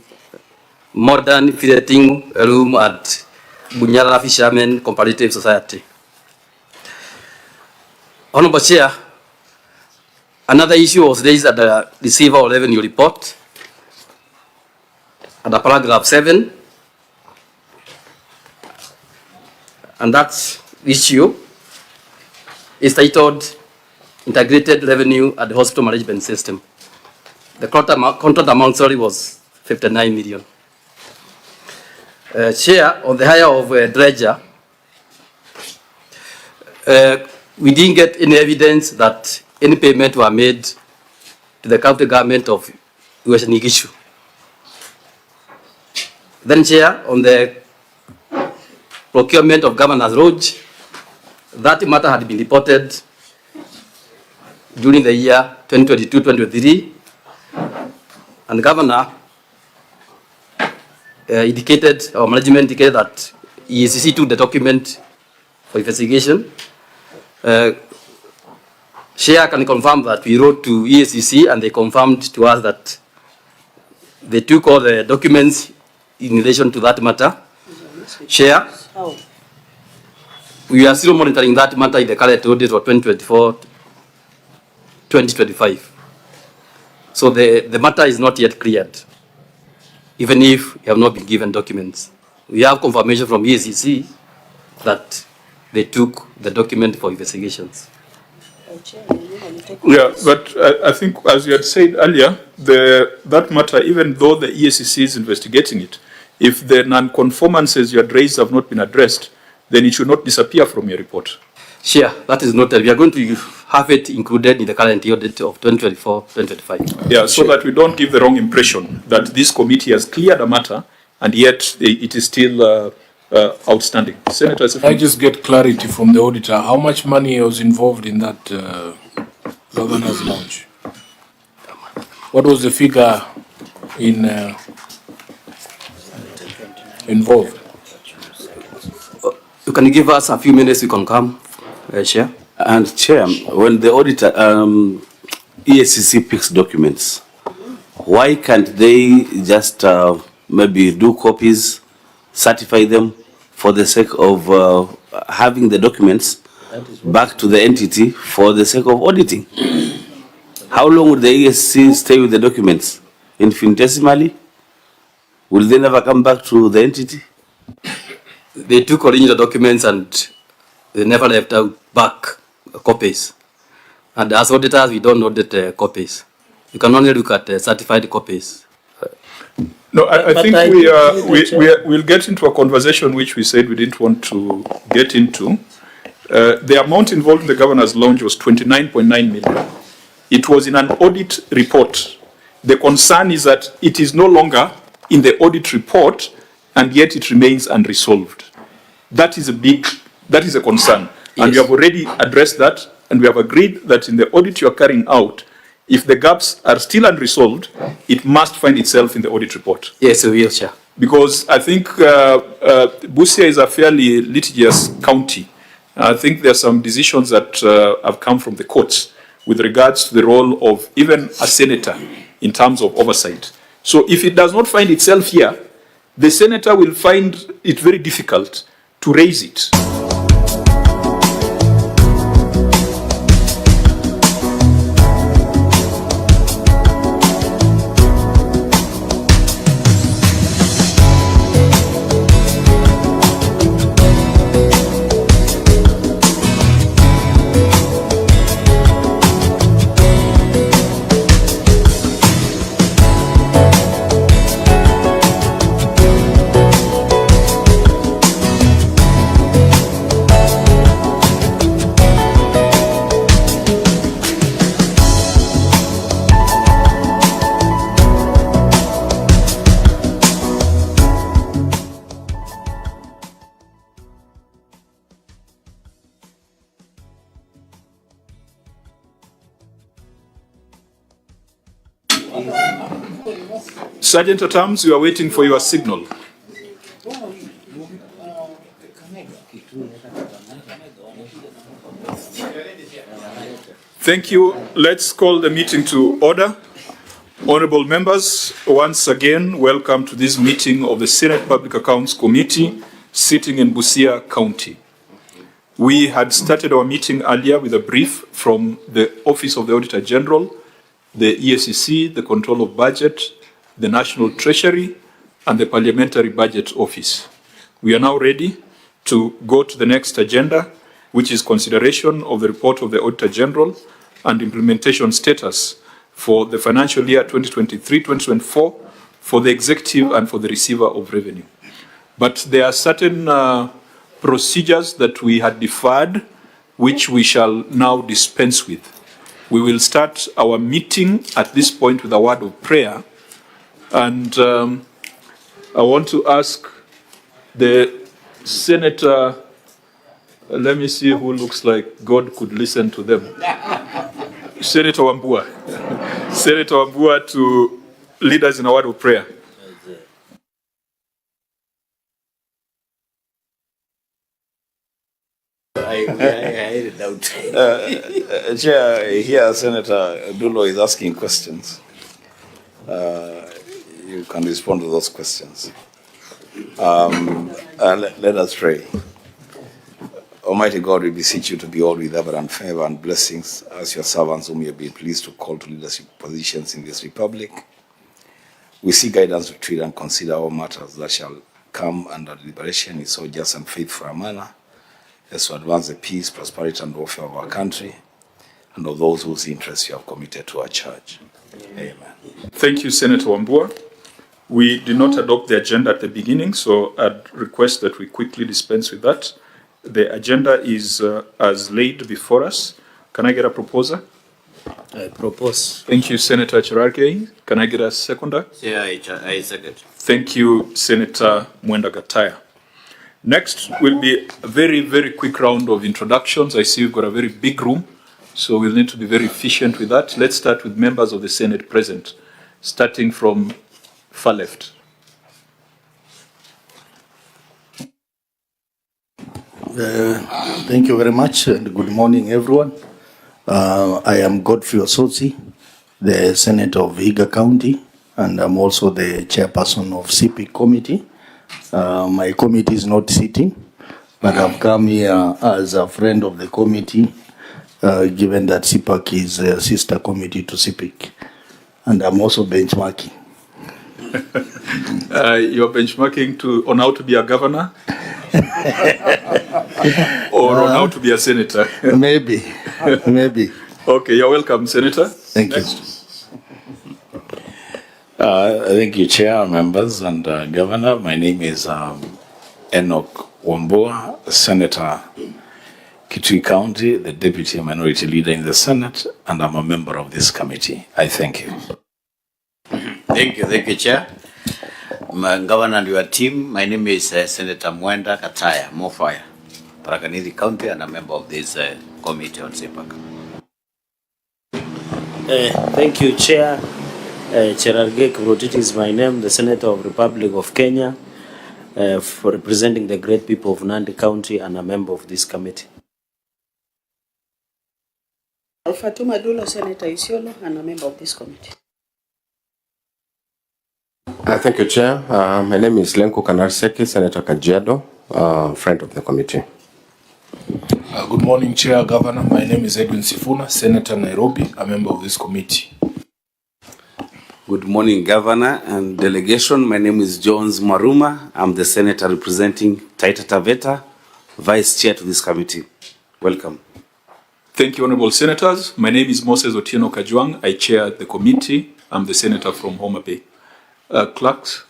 Speaker 15: modern fitting room at Bunyala Fishermen Comparative Society. Honorable Chair, another issue was raised at the receiver of revenue report at the paragraph 7, and that issue is titled Integrated Revenue at the Hospital Management System. The contract amount, sorry, was 59 million. Chair, on the hire of dredger, we didn't get any evidence that any payment were made to the county government of Western Igishu. Then, Chair, on the procurement of Governor's Lodge, that matter had been reported during the year 2022-2023, and the Governor indicated, or management indicated that EACC took the document for investigation. Chair can confirm that we wrote to EACC and they confirmed to us that they took all the documents in relation to that matter. Chair, we are still monitoring that matter in the current audit for 2024-2025. So the matter is not yet cleared, even if we have not been given documents. We have confirmation from EACC that they took the document for investigations.
Speaker 3: Yeah, but I think, as you had said earlier, that matter, even though the EACC is investigating it, if the non-conformances you had raised have not been addressed, then it should not disappear from your report.
Speaker 15: Sure, that is noted. We are going to have it included in the current audit of 2024-2025.
Speaker 3: Yeah, so that we don't give the wrong impression that this committee has cleared a matter and yet it is still outstanding. Senator,
Speaker 1: I just get clarity from the auditor. How much money was involved in that governor's launch? What was the figure involved?
Speaker 15: You can give us a few minutes, you can come, Chair.
Speaker 14: And Chair, when the auditor, EACC picks documents, why can't they just maybe do copies, certify them for the sake of having the documents back to the entity for the sake of auditing? How long would the EACC stay with the documents? Infinitesimally? Will they never come back to the entity?
Speaker 15: They took original documents and they never left out back copies. And as auditors, we don't audit copies. You can only look at certified copies.
Speaker 3: No, I think we'll get into a conversation which we said we didn't want to get into. The amount involved in the governor's launch was 29.9 million. It was in an audit report. The concern is that it is no longer in the audit report and yet it remains unresolved. That is a concern. And we have already addressed that, and we have agreed that in the audit you are carrying out, if the gaps are still unresolved, it must find itself in the audit report.
Speaker 15: Yes, we will, Chair.
Speaker 3: Because I think Busia is a fairly litigious county. I think there are some decisions that have come from the courts with regards to the role of even a senator in terms of oversight. So if it does not find itself here, the senator will find it very difficult to raise it. Sergeant at Arms, you are waiting for your signal. Thank you. Let's call the meeting to order. Honorable members, once again, welcome to this meeting of the Senate Public Accounts Committee sitting in Busia County. We had started our meeting earlier with a brief from the Office of the Auditor General, the EACC, the Control of Budget, the National Treasury, and the Parliamentary Budget Office. We are now ready to go to the next agenda, which is consideration of the report of the Auditor General and implementation status for the financial year 2023-2024 for the executive and for the receiver of revenue. But there are certain procedures that we had deferred, which we shall now dispense with. We will start our meeting at this point with a word of prayer. And I want to ask the Senator, let me see who looks like God could listen to them. Senator Wambua. Senator Wambua to lead us in a word of prayer.
Speaker 5: I doubt. Chair, here Senator Dulo is asking questions. You can respond to those questions. Let us pray. Almighty God, we beseech you to be all with abundant favor and blessings as your servants whom you have been pleased to call to leadership positions in this republic. We seek guidance to treat and consider all matters that shall come under deliberation in so just and faithful a manner as to advance the peace, prosperity, and welfare of our country and of those whose interests you have committed to our church. Amen.
Speaker 3: Thank you, Senator Wambua. We did not adopt the agenda at the beginning, so I'd request that we quickly dispense with that. The agenda is as laid before us. Can I get a proposer?
Speaker 7: I propose.
Speaker 3: Thank you, Senator Cherargei. Can I get a seconder?
Speaker 7: Yeah, I second.
Speaker 3: Thank you, Senator Mwenda Gataya. Next will be a very, very quick round of introductions. I see we've got a very big room, so we'll need to be very efficient with that. Let's start with members of the Senate present, starting from far left.
Speaker 16: Thank you very much and good morning, everyone. I am Godfrey Osotsi, the Senator of Busia County, and I'm also the chairperson of CPIC committee. My committee is not sitting, but I've come here as a friend of the committee, given that CPAC is a sister committee to CPIC, and I'm also benchmarking.
Speaker 3: You're benchmarking on how to be a governor? Or on how to be a senator?
Speaker 16: Maybe.
Speaker 3: Okay, you're welcome, Senator.
Speaker 16: Thank you.
Speaker 5: Thank you, Chair, members, and Governor. My name is Enoch Wambua, Senator Kitui County, the Deputy Minority Leader in the Senate, and I'm a member of this committee. I thank you.
Speaker 7: Thank you, Chair. My Governor and your team, my name is Senator Mwenda Gataya, Mofire, Parakanidi County, and a member of this committee on CPAC.
Speaker 8: Thank you, Chair. Cherargei Kiprotich is my name, the Senator of Republic of Kenya, for representing the great people of Nandi County and a member of this committee.
Speaker 4: Fatuma Dulo, Senator Isiolo, and a member of this committee.
Speaker 13: Thank you, Chair. My name is Lenko Kanarseki, Senator Kajiado, friend of the committee.
Speaker 1: Good morning, Chair, Governor. My name is Edwin Sifuna, Senator Nairobi, a member of this committee.
Speaker 14: Good morning, Governor and delegation. My name is Jones Maruma. I'm the Senator representing Taita Taveta, Vice Chair to this committee. Welcome.
Speaker 3: Thank you, Honorable Senators. My name is Moses Kajwang. I chair the committee. I'm the Senator from Homa Bay. Clerks.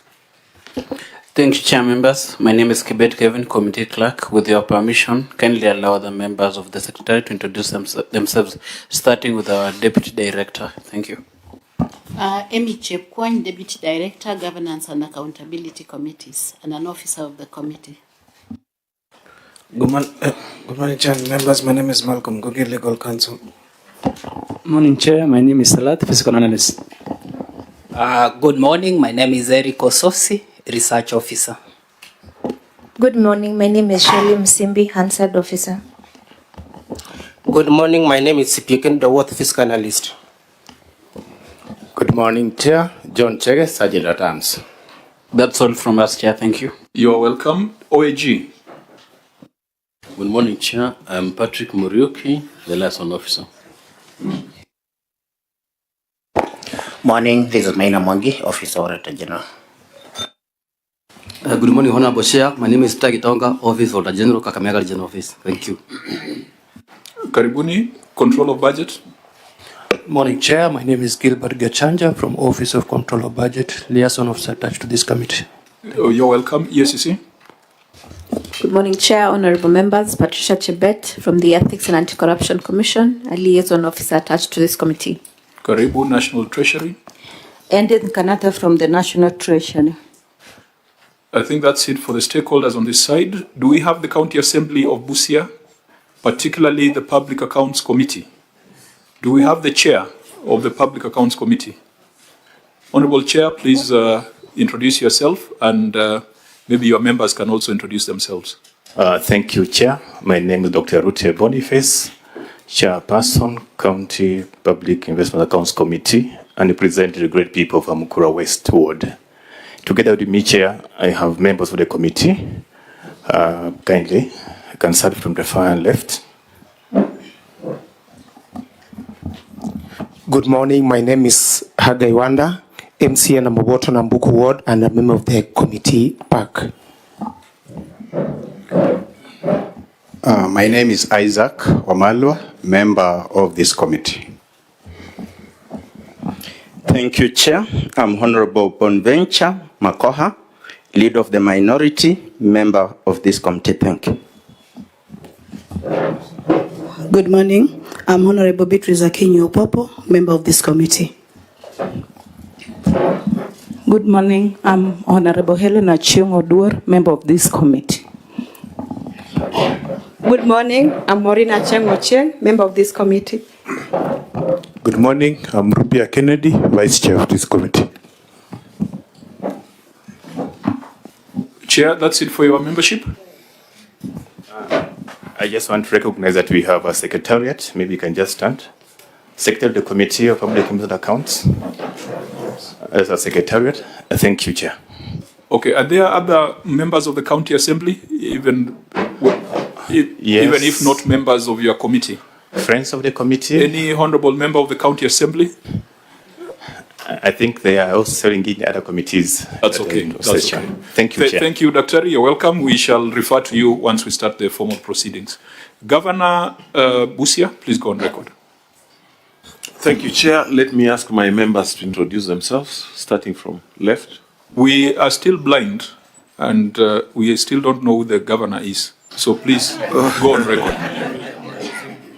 Speaker 17: Thank you, Chair members. My name is Kibet Kevin, Committee Clerk. With your permission, kindly allow the members of the Secretary to introduce themselves, starting with our Deputy Director. Thank you.
Speaker 18: Amy Chepkwany, Deputy Director, Governance and Accountability Committees, and an officer of the committee.
Speaker 10: Good morning, Chair members. My name is Malcolm Gogi, Legal Counsel.
Speaker 19: Morning, Chair. My name is Salat, Fiscal Analyst.
Speaker 20: Good morning. My name is Eric Ososi, Research Officer. Good morning. My name is Shirley Msimbi, Hansard Officer.
Speaker 21: Good morning. My name is Sipiken, the Worth Fiscal Analyst.
Speaker 12: Good morning, Chair. John Chege, Sergeant at Arms.
Speaker 17: That's all from us, Chair. Thank you.
Speaker 3: You're welcome. OAG.
Speaker 22: Good morning, Chair. I'm Patrick Muriuki, the liaison officer.
Speaker 23: Morning, this is Maina Mwangi, Officer Auditor General.
Speaker 15: Good morning, Honorable Chair. My name is Tagi Tonga, Office Auditor General, Kakamega Regional Office. Thank you.
Speaker 3: Karibuni, Control of Budget.
Speaker 24: Morning, Chair. My name is Gilbert Gachanja from Office of Control of Budget, liaison officer attached to this committee.
Speaker 3: You're welcome. ESCC.
Speaker 25: Good morning, Chair, honorable members. Patricia Chebet from the Ethics and Anti-Corruption Commission, a liaison officer attached to this committee.
Speaker 3: Karibu, National Treasury.
Speaker 26: Ended Kanata from the National Treasury.
Speaker 3: I think that's it for the stakeholders on this side. Do we have the County Assembly of Busia, particularly the Public Accounts Committee? Do we have the chair of the Public Accounts Committee? Honorable Chair, please introduce yourself, and maybe your members can also introduce themselves.
Speaker 27: Thank you, Chair. My name is Dr. Rute Boniface, Chairperson, County Public Investment Accounts Committee, and represent the great people of Amukura West Ward. Together with me, Chair, I have members of the committee. Kindly, I can start from the far left.
Speaker 28: Good morning. My name is Hagai Wanda, MCA Namaboto Nambuku Ward, and a member of the committee PAC.
Speaker 29: My name is Isaac Wamalwa, member of this committee.
Speaker 30: Thank you, Chair. I'm Honorable Bonventure Makoha, leader of the minority, member of this committee. Thank you.
Speaker 26: Good morning. I'm Honorable Beatrice Akinyi Opopo, member of this committee.
Speaker 31: Good morning. I'm Honorable Helena Chiong Oduor, member of this committee.
Speaker 32: Good morning. I'm Morina Cheng Ochieng, member of this committee.
Speaker 29: Good morning. I'm Rupia Kennedy, Vice Chair of this committee.
Speaker 3: Chair, that's it for your membership.
Speaker 27: I just want to recognize that we have a secretariat. Maybe you can just stand. Secretary of the Committee of Public Investment Accounts. As a secretariat. Thank you, Chair.
Speaker 3: Okay, are there other members of the County Assembly, even if not members of your committee?
Speaker 27: Friends of the committee?
Speaker 3: Any honorable member of the County Assembly?
Speaker 27: I think they are also engaged in other committees.
Speaker 3: That's okay. That's okay.
Speaker 27: Thank you, Chair.
Speaker 3: Thank you, Dr. You're welcome. We shall refer to you once we start the formal proceedings. Governor Busia, please go on record.
Speaker 6: Thank you, Chair. Let me ask my members to introduce themselves, starting from left.
Speaker 3: We are still blind, and we still don't know who the governor is. So please go on record.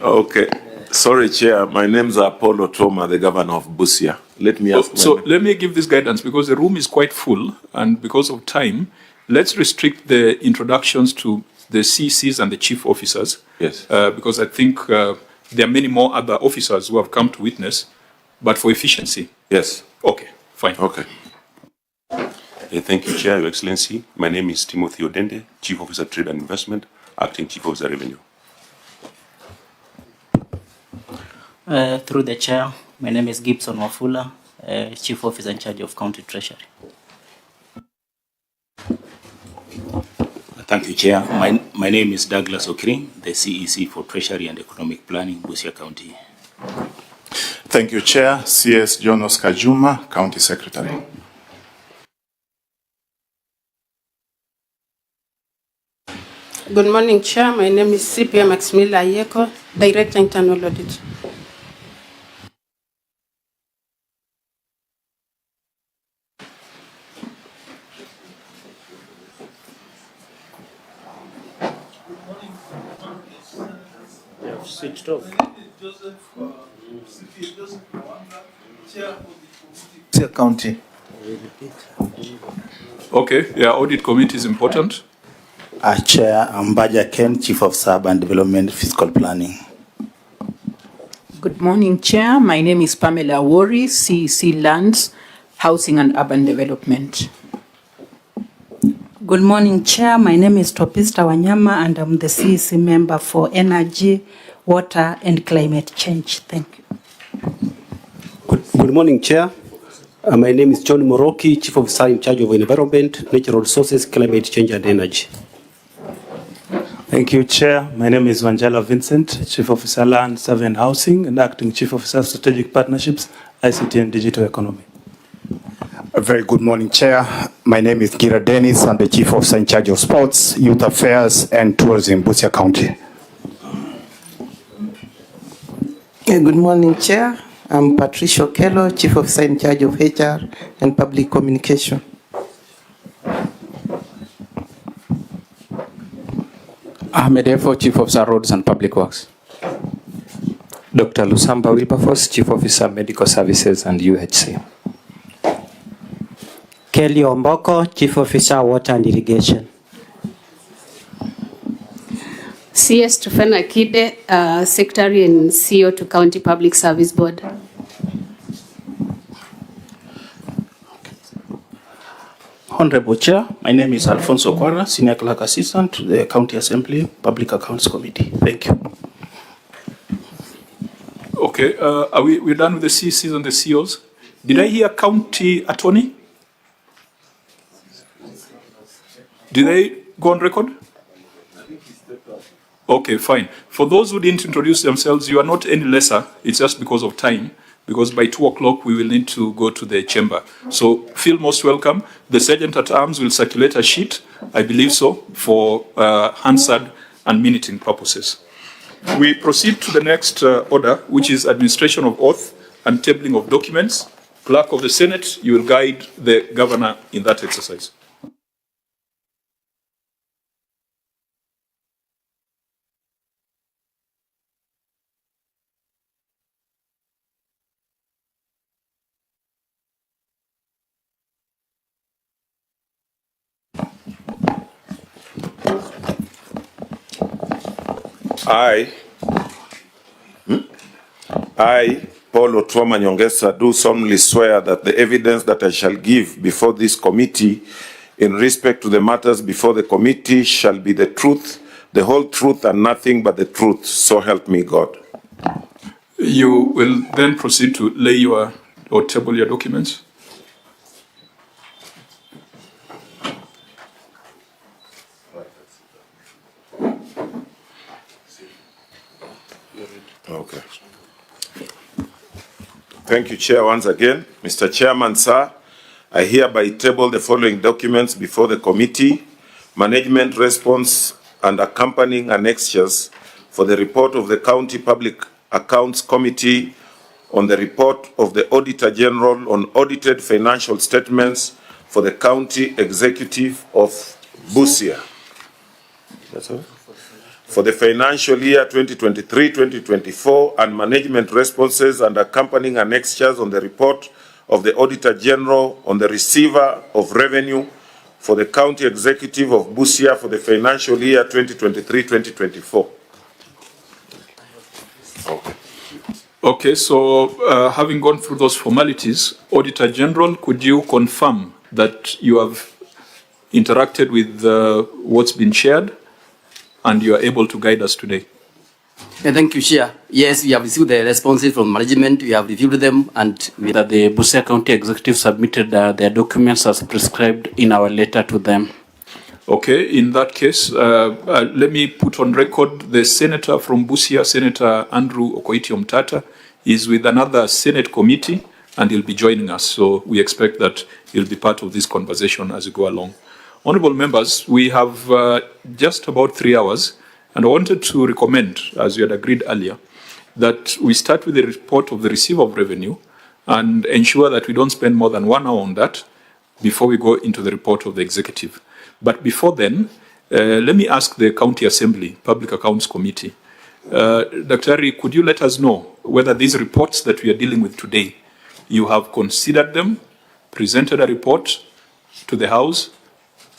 Speaker 6: Okay. Sorry, Chair. My name's Paul Otuoma, the governor of Busia. Let me ask.
Speaker 3: Let me give this guidance because the room is quite full, and because of time, let's restrict the introductions to the CCs and the chief officers.
Speaker 6: Yes.
Speaker 3: Because I think there are many more other officers who have come to witness, but for efficiency.
Speaker 6: Yes.
Speaker 3: Okay. Fine.
Speaker 6: Okay. Thank you, Chair, Your Excellency. My name is Timothy Odende, Chief Officer Trade and Investment, Acting Chief Officer Revenue.
Speaker 2: Through the chair, my name is Gibson Wafula, Chief Officer in charge of County Treasury.
Speaker 33: Thank you, Chair. My name is Douglas Okri, the CEC for Treasury and Economic Planning, Busia County.
Speaker 29: Thank you, Chair. CS John Oscar Juma, County Secretary.
Speaker 32: Good morning, Chair. My name is CPA Maximila Ayeko, Director Internal Audit.
Speaker 28: Switched off.
Speaker 16: Busia County.
Speaker 3: Okay, yeah, audit committee is important.
Speaker 16: Chair, I'm Baja Ken, Chief of Urban Development Fiscal Planning.
Speaker 31: Good morning, Chair. My name is Pamela Wori, CEC Lands, Housing and Urban Development. Good morning, Chair. My name is Topista Wanyama, and I'm the CEC member for Energy, Water, and Climate Change. Thank you.
Speaker 1: Good morning, Chair. My name is John Moroki, Chief Officer in charge of Environment, Natural Resources, Climate Change, and Energy.
Speaker 27: Thank you, Chair. My name is Vanjala Vincent, Chief Officer Land, Survey and Housing, and Acting Chief Officer Strategic Partnerships, ICT and Digital Economy.
Speaker 29: A very good morning, Chair. My name is Gira Dennis. I'm the Chief Officer in charge of Sports, Youth Affairs, and Tourism, Busia County.
Speaker 4: Good morning, Chair. I'm Patricia Okello, Chief Officer in charge of HR and Public Communication.
Speaker 5: Ahmed Efo, Chief Officer Roads and Public Works.
Speaker 7: Dr. Lusamba Wilberforce, Chief Officer Medical Services and UHC.
Speaker 8: Kelly Omboko, Chief Officer Water and Irrigation.
Speaker 9: CS Tufana Kide, Secretary and CEO to County Public Service Board.
Speaker 10: Honorable Chair, my name is Alfonso Quara, Senior Clerk Assistant to the County Assembly Public Accounts Committee. Thank you.
Speaker 3: Okay, are we done with the CCs and the COs? Did I hear County Attorney? Did they go on record? Okay, fine. For those who didn't introduce themselves, you are not any lesser. It's just because of time. Because by 2 o'clock, we will need to go to the chamber. So feel most welcome. The Sergeant at Arms will circulate a sheet, I believe so, for Hansard and minuting purposes. We proceed to the next order, which is administration of oath and tabling of documents. Clerk of the Senate, you will guide the governor in that exercise.
Speaker 6: I, Paul Otuoma Nyongesa, do solemnly swear that the evidence that I shall give before this committee in respect to the matters before the committee shall be the truth, the whole truth, and nothing but the truth. So help me God.
Speaker 3: You will then proceed to lay your or table your documents.
Speaker 6: Okay. Thank you, Chair, once again. Mr. Chairman, sir, I hereby table the following documents before the committee: management response and accompanying annexures for the report of the County Public Accounts Committee on the report of the Auditor General on audited financial statements for the County Executive of Busia. That's all. For the financial year 2023-2024, and management responses and accompanying annexures on the report of the Auditor General on the receiver of revenue for the County Executive of Busia for the financial year 2023-2024.
Speaker 3: Okay, so having gone through those formalities, Auditor General, could you confirm that you have interacted with what's been shared and you are able to guide us today?
Speaker 15: Thank you, Chair. Yes, we have received the responses from management. We have reviewed them, and
Speaker 17: that the Busia County Executive submitted their documents as prescribed in our letter to them.
Speaker 3: Okay, in that case, let me put on record the senator from Busia, Senator Andrew Okoiti-Omtata, is with another Senate committee, and he'll be joining us. So we expect that he'll be part of this conversation as we go along. Honorable members, we have just about 3 hours, and I wanted to recommend, as we had agreed earlier, that we start with the report of the receiver of revenue and ensure that we don't spend more than 1 hour on that before we go into the report of the executive. But before then, let me ask the County Assembly Public Accounts Committee. Dr. Ari, could you let us know whether these reports that we are dealing with today, you have considered them, presented a report to the House,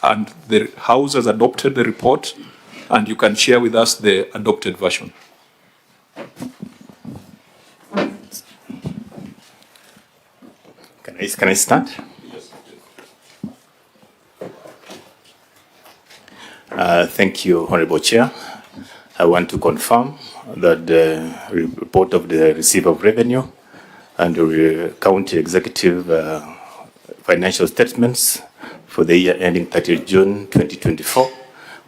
Speaker 3: and the House has adopted the report, and you can share with us the adopted version?
Speaker 27: Can I start? Thank you, Honorable Chair. I want to confirm that the report of the receipt of revenue and the county executive financial statements for the year ending 30th June 2024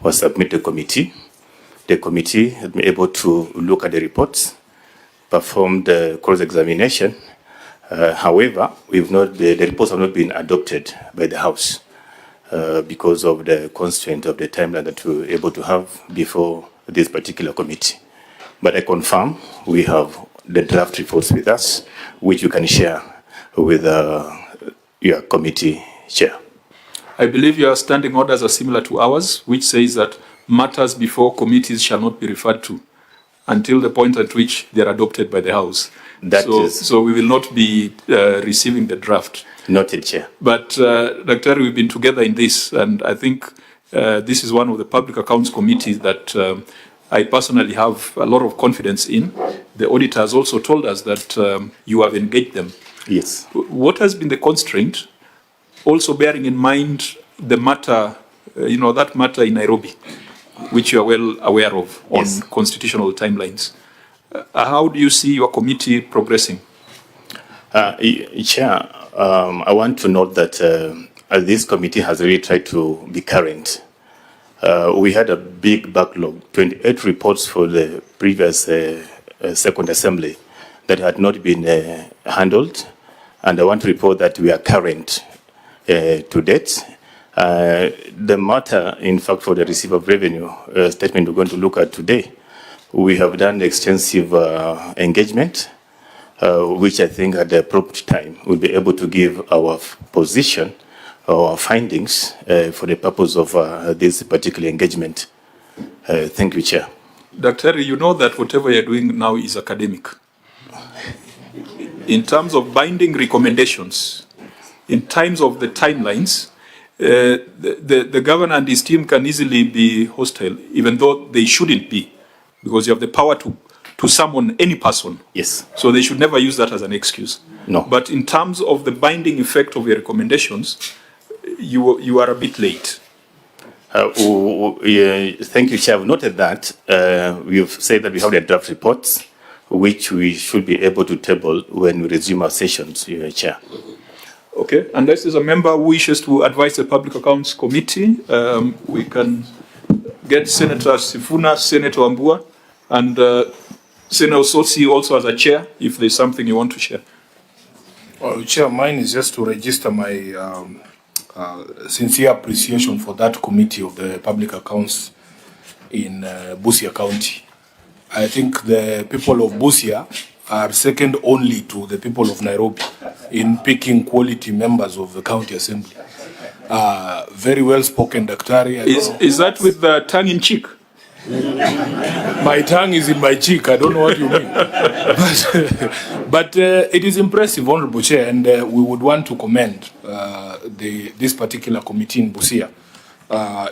Speaker 27: was submitted to committee. The committee has been able to look at the reports, performed the cross-examination. However, the reports have not been adopted by the House because of the constraint of the timeline that we were able to have before this particular committee. But I confirm we have the draft reports with us, which you can share with your committee chair.
Speaker 3: I believe your standing orders are similar to ours, which says that matters before committees shall not be referred to until the point at which they are adopted by the House. So we will not be receiving the draft.
Speaker 27: Noted, Chair.
Speaker 3: But, Dr. we've been together in this, and I think this is one of the Public Accounts committees that I personally have a lot of confidence in. The auditor has also told us that you have engaged them.
Speaker 27: Yes.
Speaker 3: What has been the constraint, also bearing in mind the matter, that matter in Nairobi, which you are well aware of on constitutional timelines? How do you see your committee progressing?
Speaker 27: Chair, I want to note that this committee has really tried to be current. We had a big backlog, 28 reports for the previous second assembly that had not been handled. And I want to report that we are current to date. The matter, in fact, for the receipt of revenue statement we're going to look at today, we have done extensive engagement, which I think at the appropriate time we'll be able to give our position, our findings for the purpose of this particular engagement. Thank you, Chair.
Speaker 3: Dr. You know that whatever you're doing now is academic. In terms of binding recommendations, in terms of the timelines, the governor and his team can easily be hostile, even though they shouldn't be, because you have the power to summon any person.
Speaker 27: Yes.
Speaker 3: So they should never use that as an excuse.
Speaker 27: No.
Speaker 3: But in terms of the binding effect of your recommendations, you are a bit late.
Speaker 27: Thank you, Chair. I've noted that. We've said that we have the draft reports, which we should be able to table when we resume our sessions, Chair.
Speaker 3: Okay, unless there's a member who wishes to advise the Public Accounts Committee, we can get Senator Sifuna, Senator Ambua, and Senator Sosi also as a chair, if there's something you want to share.
Speaker 11: Well, Chair, mine is just to register my sincere appreciation for that committee of the Public Accounts in Busia County. I think the people of Busia are second only to the people of Nairobi in picking quality members of the county assembly. Very well spoken, Daktari.
Speaker 3: Is that with the tongue in cheek?
Speaker 11: My tongue is in my cheek. I don't know what you mean. But it is impressive, Honorable Chair, and we would want to commend this particular committee in Busia.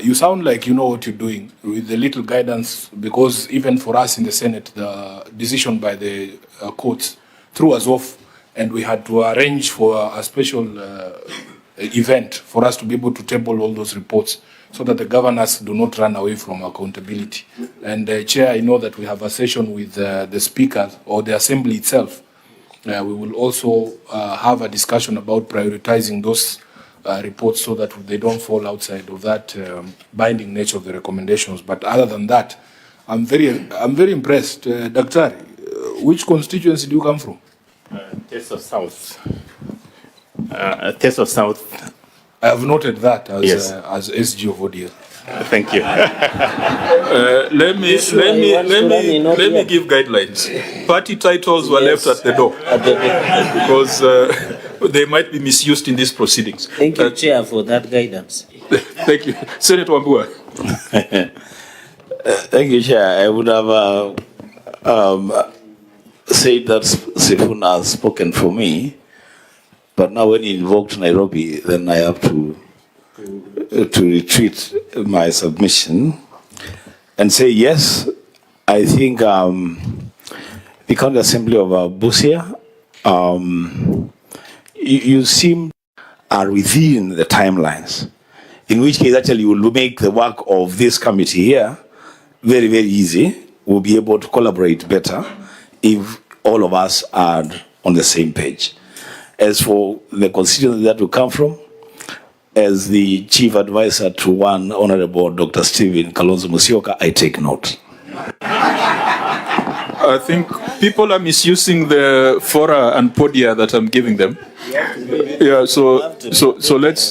Speaker 11: You sound like you know what you're doing with the little guidance, because even for us in the Senate, the decision by the courts threw us off, and we had to arrange for a special event for us to be able to table all those reports so that the governors do not run away from accountability. And Chair, I know that we have a session with the Speaker or the Assembly itself. We will also have a discussion about prioritizing those reports so that they don't fall outside of that binding nature of the recommendations. But other than that, I'm very impressed. Dr. Which constituency do you come from?
Speaker 27: Teso South. Teso South.
Speaker 11: I have noted that as,
Speaker 27: Yes.
Speaker 11: as SG of ODL.
Speaker 27: Thank you.
Speaker 3: Let me give guidelines. Party titles were left at the door because they might be misused in these proceedings.
Speaker 8: Thank you, Chair, for that guidance.
Speaker 3: Thank you. Senator Wambua.
Speaker 12: Thank you, Chair. I would have said that Sifuna has spoken for me, but now when he invoked Nairobi, then I have to retreat my submission and say, yes, I think the County Assembly of Busia, you seem are within the timelines. in which case actually will make the work of this committee here very, very easy. We'll be able to collaborate better if all of us are on the same page. As for the constituency that will come from, as the chief advisor to one Honorable Dr. Stephen Kalonzo Musyoka, I take note.
Speaker 3: I think people are misusing the fora and podia that I'm giving them. Yeah, so let's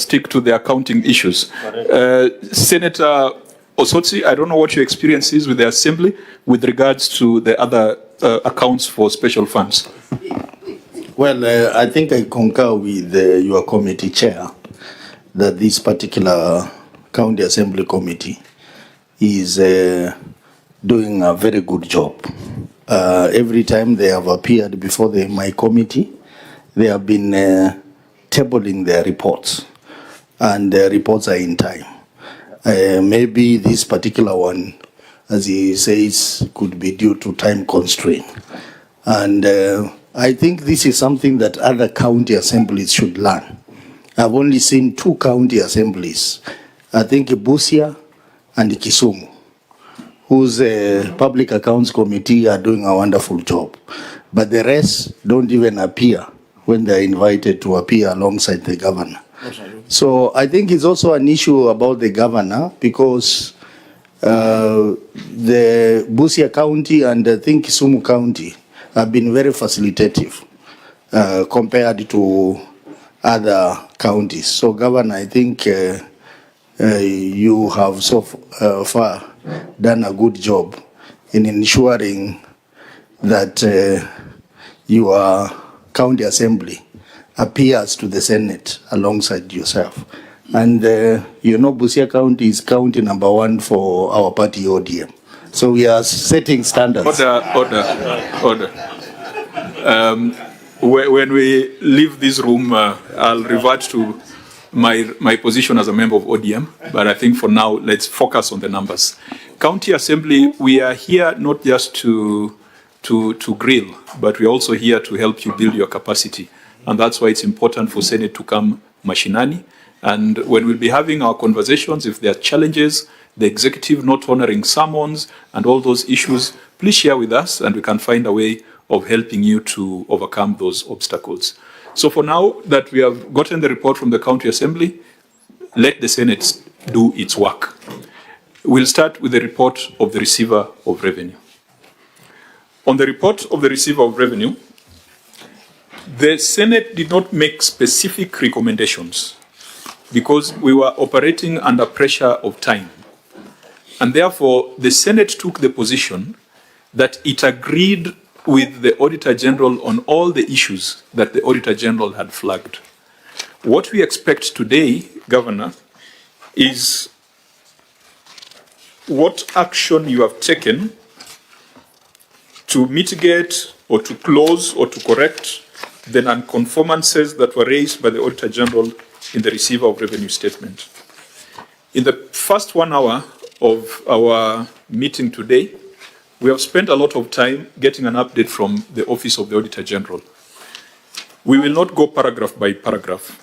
Speaker 3: stick to the accounting issues. Senator Osotsi, I don't know what your experience is with the Assembly with regards to the other accounts for special funds.
Speaker 16: Well, I think I concur with your committee chair that this particular County Assembly Committee is doing a very good job. Every time they have appeared before my committee, they have been tabling their reports, and their reports are in time. Maybe this particular one, as he says, could be due to time constraint. And I think this is something that other county assemblies should learn. I've only seen 2 county assemblies, I think Busia and Kisumu, whose Public Accounts Committee are doing a wonderful job. But the rest don't even appear when they're invited to appear alongside the governor. So I think it's also an issue about the governor, because the Busia County and I think Kisumu County have been very facilitative compared to other counties. So Governor, I think you have so far done a good job in ensuring that your county assembly appears to the Senate alongside yourself. And you know, Busia County is county number 1 for our party ODM. So we are setting standards.
Speaker 3: Order. When we leave this room, I'll revert to my position as a member of ODM, but I think for now, let's focus on the numbers. County Assembly, we are here not just to grill, but we're also here to help you build your capacity. And that's why it's important for Senate to come mashinani. And when we'll be having our conversations, if there are challenges, the executive not honoring summons and all those issues, please share with us and we can find a way of helping you to overcome those obstacles. So for now that we have gotten the report from the County Assembly, let the Senate do its work. We'll start with the report of the Receiver of Revenue. On the report of the Receiver of Revenue, the Senate did not make specific recommendations because we were operating under pressure of time. And therefore, the Senate took the position that it agreed with the Auditor General on all the issues that the Auditor General had flagged. What we expect today, Governor, is what action you have taken to mitigate or to close or to correct the non-conformances that were raised by the Auditor General in the Receiver of Revenue statement. In the first 1 hour of our meeting today, we have spent a lot of time getting an update from the Office of the Auditor General. We will not go paragraph by paragraph.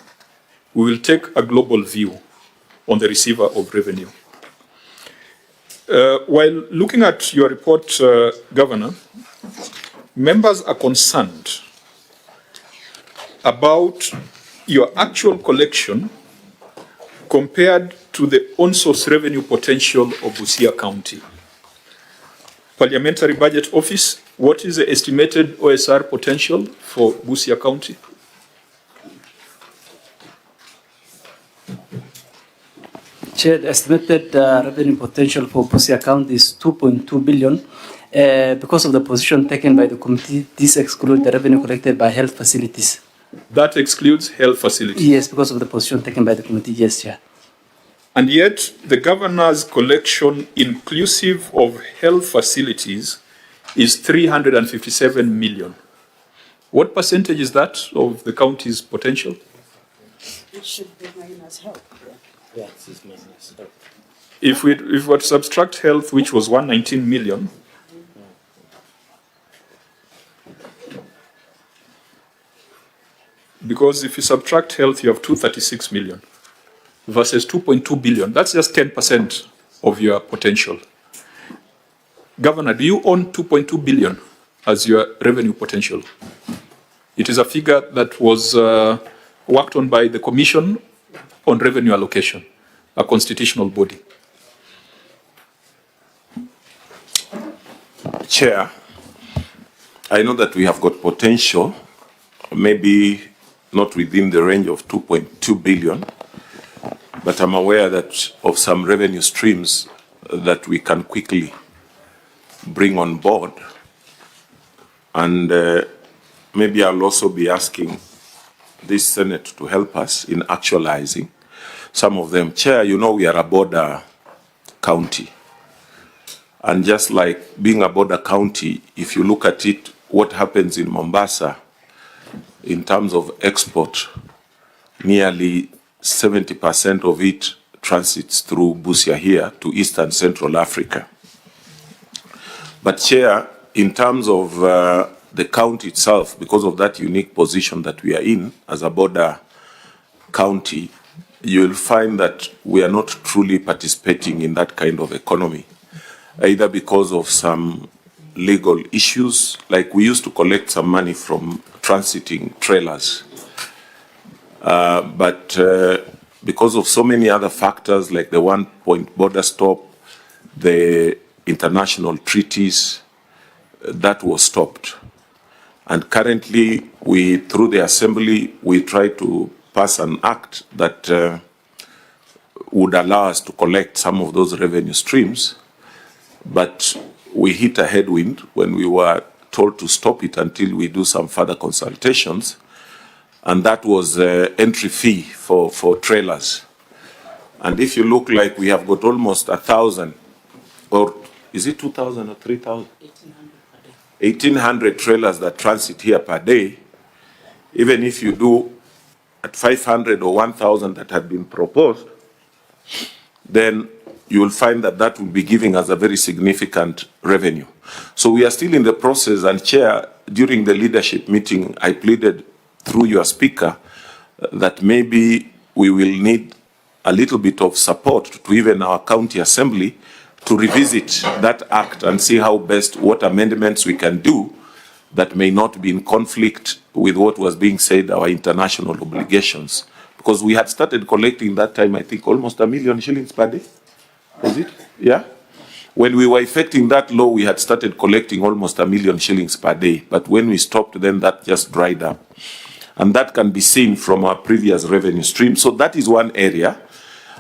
Speaker 3: We will take a global view on the Receiver of Revenue. While looking at your report, Governor, members are concerned about your actual collection compared to the on-source revenue potential of Busia County. Parliamentary Budget Office, what is the estimated OSR potential for Busia County?
Speaker 17: Chair, the estimated revenue potential for Busia County is 2.2 billion. Because of the position taken by the committee, this excludes the revenue collected by health facilities.
Speaker 3: That excludes health facilities?
Speaker 17: Yes, because of the position taken by the committee, yes, Chair.
Speaker 3: And yet, the governor's collection, inclusive of health facilities, is 357 million. What percentage is that of the county's potential?
Speaker 32: It should be minus health.
Speaker 3: Yeah, it's minus health. If we were to subtract health, which was 119 million, because if you subtract health, you have 236 million. versus 2.2 billion. That's just 10% of your potential. Governor, do you own 2.2 billion as your revenue potential? It is a figure that was worked on by the Commission on Revenue Allocation, a constitutional body.
Speaker 6: Chair, I know that we have got potential, maybe not within the range of 2.2 billion, but I'm aware that of some revenue streams that we can quickly bring on board. And maybe I'll also be asking this Senate to help us in actualizing some of them. Chair, you know we are a border county. And just like being a border county, if you look at it, what happens in Mombasa in terms of export, nearly 70% of it transits through Busia here to Eastern Central Africa. But Chair, in terms of the county itself, because of that unique position that we are in as a border county, you'll find that we are not truly participating in that kind of economy, either because of some legal issues, like we used to collect some money from transiting trailers. But because of so many other factors, like the one-point border stop, the international treaties, that was stopped. And currently, through the Assembly, we try to pass an act that would allow us to collect some of those revenue streams. But we hit a headwind when we were told to stop it until we do some further consultations. And that was entry fee for trailers. And if you look, like we have got almost 1,000, or is it 2,000 or 3,000? 1,800 trailers that transit here per day. Even if you do at 500 or 1,000 that had been proposed, then you will find that that will be giving us a very significant revenue. So we are still in the process, and Chair, during the leadership meeting, I pleaded through your speaker that maybe we will need a little bit of support to even our county assembly to revisit that act and see how best, what amendments we can do that may not be in conflict with what was being said, our international obligations. Because we had started collecting that time, I think, almost 1 million shillings per day. Was it? Yeah? When we were effecting that law, we had started collecting almost 1 million shillings per day. But when we stopped, then that just dried up. And that can be seen from our previous revenue stream. So that is one area.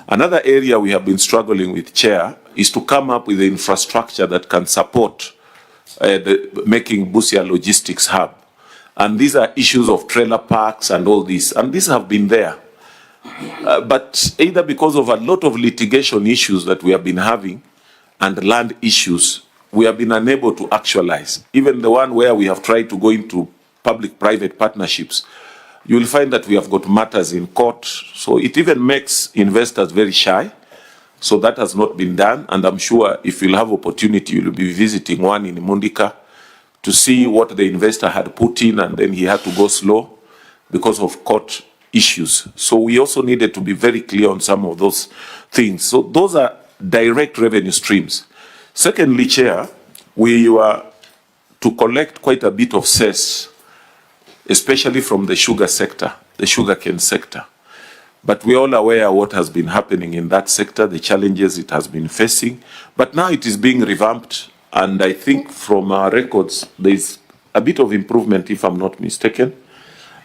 Speaker 6: Another area we have been struggling with, Chair, is to come up with the infrastructure that can support making Busia logistics hub. And these are issues of trailer parks and all this. And these have been there. But either because of a lot of litigation issues that we have been having and land issues, we have been unable to actualize. Even the one where we have tried to go into public-private partnerships, you will find that we have got matters in court. So it even makes investors very shy. So that has not been done. And I'm sure if you'll have opportunity, you'll be visiting one in Mundika to see what the investor had put in, and then he had to go slow because of court issues. So we also needed to be very clear on some of those things. So those are direct revenue streams. Secondly, Chair, we were to collect quite a bit of cess, especially from the sugar sector, the sugarcane sector. But we're all aware of what has been happening in that sector, the challenges it has been facing. But now it is being revamped, and I think from our records, there's a bit of improvement, if I'm not mistaken,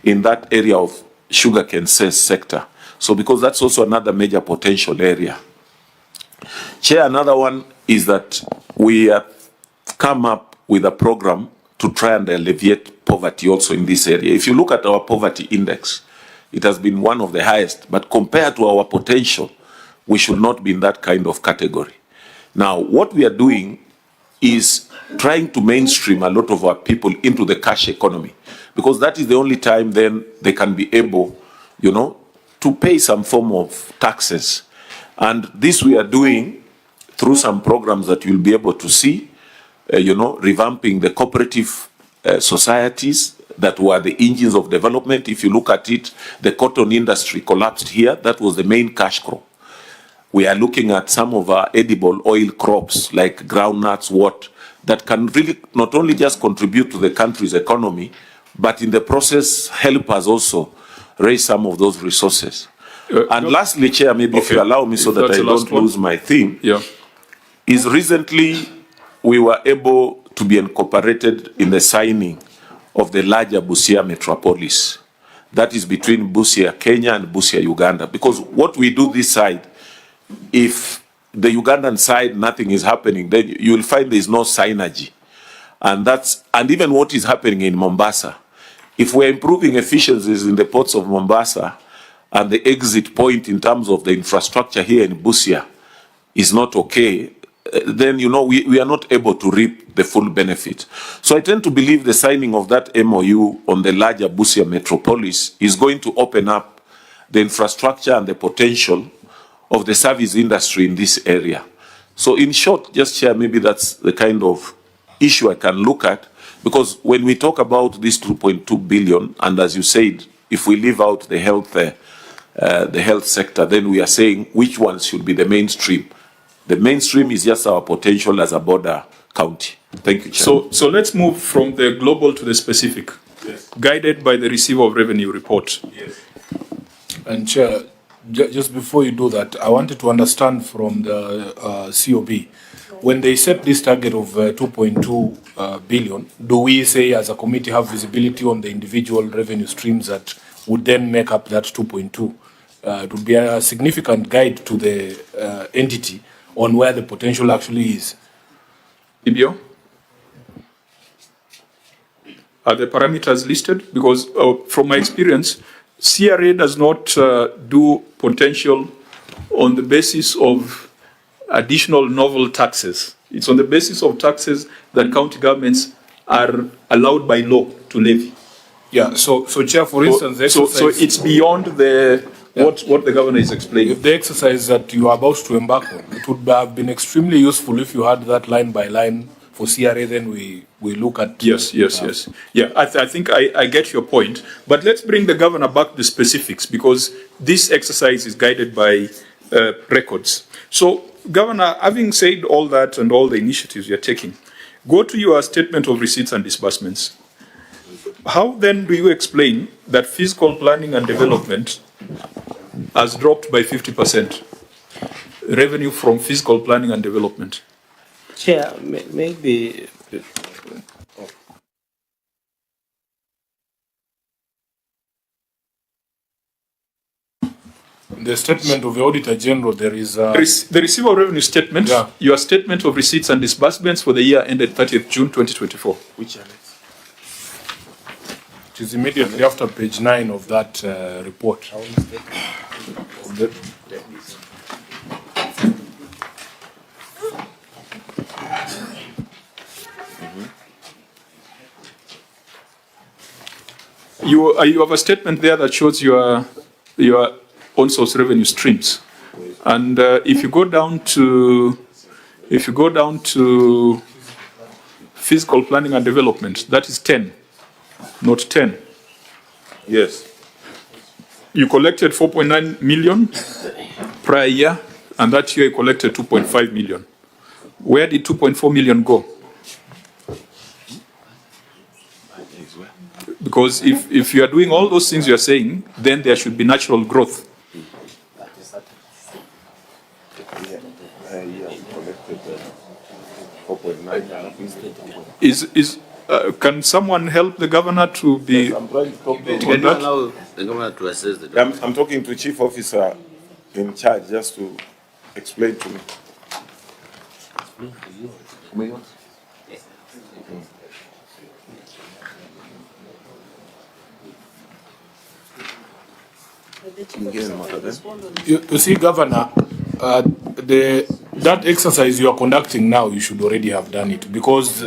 Speaker 6: in that area of sugarcane cess sector. So because that's also another major potential area. Chair, another one is that we have come up with a program to try and alleviate poverty also in this area. If you look at our poverty index, it has been one of the highest, but compared to our potential, we should not be in that kind of category. Now, what we are doing is trying to mainstream a lot of our people into the cash economy, because that is the only time then they can be able, you know, to pay some form of taxes. And this we are doing through some programs that you'll be able to see, you know, revamping the cooperative societies, that were the engines of development. If you look at it, the cotton industry collapsed here. That was the main cash crop. We are looking at some of our edible oil crops like groundnuts, that can really not only just contribute to the country's economy, but in the process help us also raise some of those resources. And lastly, Chair, maybe if you allow me so that I don't lose my theme, is recently we were able to be incorporated in the signing of the larger Busia metropolis. That is between Busia, Kenya and Busia, Uganda. Because what we do this side, if the Ugandan side nothing is happening, then you will find there is no synergy. And even what is happening in Mombasa, if we're improving efficiencies in the ports of Mombasa and the exit point in terms of the infrastructure here in Busia is not okay, then we are not able to reap the full benefit. So I tend to believe the signing of that MOU on the larger Busia metropolis is going to open up the infrastructure and the potential of the service industry in this area. So in short, just share, maybe that's the kind of issue I can look at, because when we talk about this 2.2 billion, and as you said, if we leave out the health sector, then we are saying which ones should be the mainstream. The mainstream is just our potential as a border county. Thank you, Chair.
Speaker 3: So let's move from the global to the specific, guided by the receiver of revenue report.
Speaker 11: And Chair, just before you do that, I wanted to understand from the COB, when they set this target of 2.2 billion, do we say as a committee have visibility on the individual revenue streams that would then make up that 2.2? It would be a significant guide to the entity on where the potential actually is.
Speaker 3: Ibio? Are the parameters listed? Because from my experience, CRA does not do potential on the basis of additional novel taxes. It's on the basis of taxes that county governments are allowed by law to levy.
Speaker 11: Yeah, so Chair, for instance, the exercise...
Speaker 3: So it's beyond the what the governor is explaining.
Speaker 11: If the exercise that you are about to embark on, it would have been extremely useful if you had that line by line for CRA, then we look at...
Speaker 3: Yes. Yeah, I think I get your point. But let's bring the governor back to the specifics, because this exercise is guided by records. So, Governor, having said all that and all the initiatives you're taking, go to your statement of receipts and disbursements. How then do you explain that fiscal planning and development has dropped by 50%? Revenue from fiscal planning and development.
Speaker 8: Chair, maybe...
Speaker 11: The statement of the Auditor General, there is...
Speaker 3: the receiver of revenue statement, your statement of receipts and disbursements for the year ended 30th June 2024.
Speaker 11: Which are it is immediately after page 9 of that report.
Speaker 3: You have a statement there that shows your own source revenue streams, and if you go down to fiscal planning and development, that is 10, not 10.
Speaker 6: Yes.
Speaker 3: You collected 4.9 million prior year, and that year you collected 2.5 million. Where did 2.4 million go? Because if you are doing all those things you are saying, then there should be natural growth. Can someone help the governor to be?
Speaker 6: Yes, I'm trying to talk to
Speaker 15: Can you allow the governor to assess the document?
Speaker 6: I'm talking to Chief Officer in charge just to explain to me.
Speaker 11: You see, Governor, that exercise you are conducting now, you should already have done it, because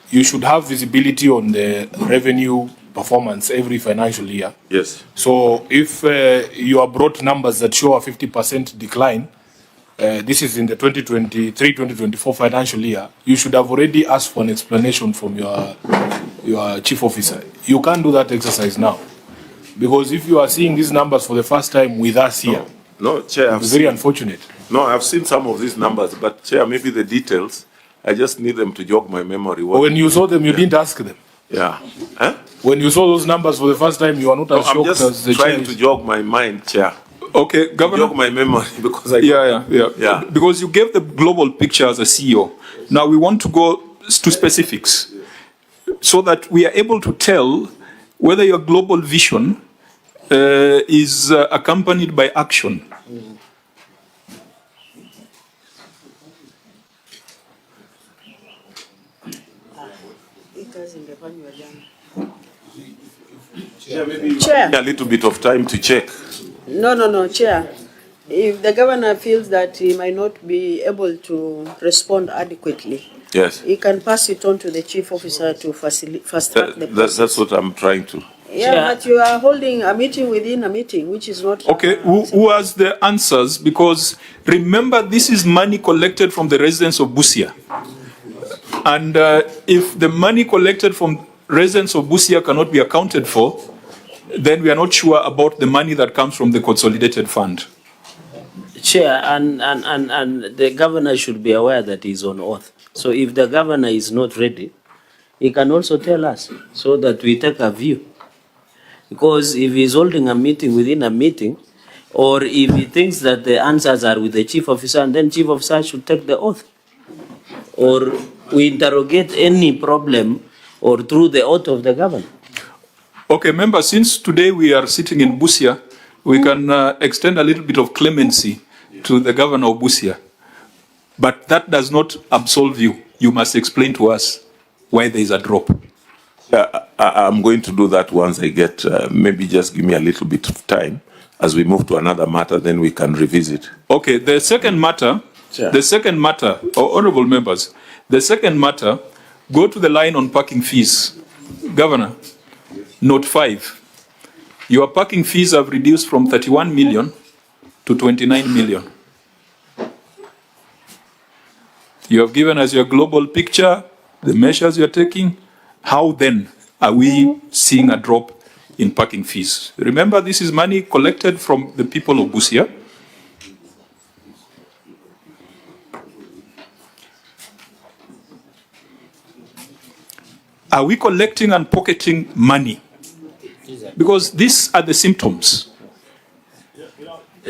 Speaker 11: you should have visibility on the revenue performance every financial year.
Speaker 6: Yes.
Speaker 11: So if you are brought numbers that show a 50% decline, this is in the 2023-2024 financial year, you should have already asked for an explanation from your chief officer, you can't do that exercise now. Because if you are seeing these numbers for the first time with us here,
Speaker 6: no, Chair,
Speaker 11: it's very unfortunate.
Speaker 6: No, I've seen some of these numbers, but Chair, maybe the details, I just need them to jog my memory.
Speaker 11: When you saw them, you didn't ask them.
Speaker 6: Yeah. Huh?
Speaker 11: When you saw those numbers for the first time, you are not as
Speaker 6: I'm
Speaker 11: shocked as the
Speaker 6: just trying
Speaker 11: chair
Speaker 6: to jog my mind, Chair.
Speaker 3: Okay, Governor.
Speaker 6: Jog my memory because I.
Speaker 3: Yeah. Because you gave the global picture as a CEO. Now we want to go to specifics, so that we are able to tell whether your global vision is accompanied by action.
Speaker 32: Chair.
Speaker 6: A little bit of time to check.
Speaker 32: No, Chair. If the governor feels that he might not be able to respond adequately,
Speaker 6: Yes.
Speaker 32: he can pass it on to the chief officer to fast track the process.
Speaker 6: That's what I'm trying to.
Speaker 32: Yeah, but you are holding a meeting within a meeting, which is not.
Speaker 3: Okay, who has the answers? Because remember, this is money collected from the residents of Busia. And if the money collected from residents of Busia cannot be accounted for, then we are not sure about the money that comes from the consolidated fund.
Speaker 2: Chair, and the governor should be aware that he's on oath. So if the governor is not ready, he can also tell us so that we take a view. Because if he's holding a meeting within a meeting, or if he thinks that the answers are with the chief officer, and then chief officer should take the oath. Or we interrogate any problem or through the oath of the governor.
Speaker 3: Okay, members, since today we are sitting in Busia, we can extend a little bit of clemency to the governor of Busia. But that does not absolve you. You must explain to us why there is a drop.
Speaker 6: I'm going to do that once I get, maybe just give me a little bit of time. As we move to another matter, then we can revisit.
Speaker 3: Okay, the second matter, honorable members, the second matter, go to the line on parking fees. Governor, note 5. Your parking fees have reduced from 31 million to 29 million. You have given us your global picture, the measures you're taking. How then are we seeing a drop in parking fees? Remember, this is money collected from the people of Busia. Are we collecting and pocketing money? Because these are the symptoms.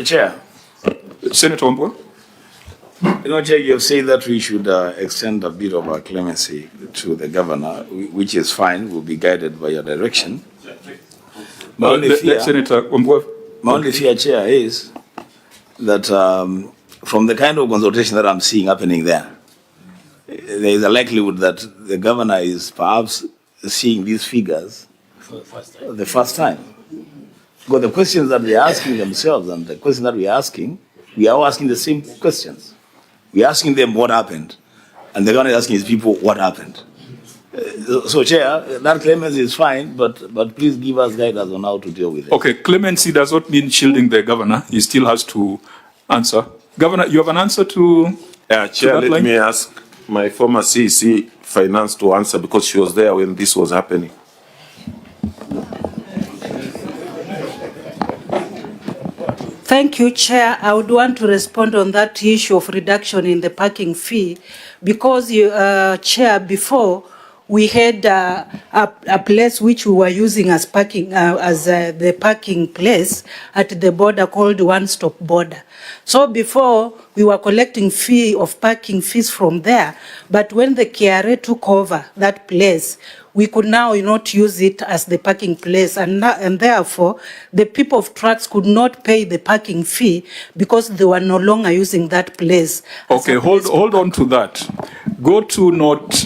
Speaker 12: Chair.
Speaker 3: Senator Ombo.
Speaker 12: You know, Chair, you've said that we should extend a bit of our clemency to the governor, which is fine. We'll be guided by your direction. My only fear, Chair, is that from the kind of consultation that I'm seeing happening there is a likelihood that the governor is perhaps seeing these figures for the first time. Because the questions that they're asking themselves and the questions that we're asking, we are all asking the same questions. We're asking them what happened, and the governor is asking his people what happened. So, Chair, that clemency is fine, but please give us guidance on how to deal with it.
Speaker 3: Okay, clemency does not mean shielding the governor. He still has to answer. Governor, you have an answer to
Speaker 6: Chair,
Speaker 3: that
Speaker 6: let
Speaker 3: line?
Speaker 6: me ask my former CEC Finance to answer because she was there when this was happening.
Speaker 31: Thank you, Chair. I would want to respond on that issue of reduction in the parking fee because, Chair, before we had a place which we were using as parking, the parking place at the border called One Stop Border. So before we were collecting fee of parking fees from there, but when the KRA took over that place, we could now not use it as the parking place, and therefore the people of trucks could not pay the parking fee because they were no longer using that place.
Speaker 3: Okay, hold on to that. Go to note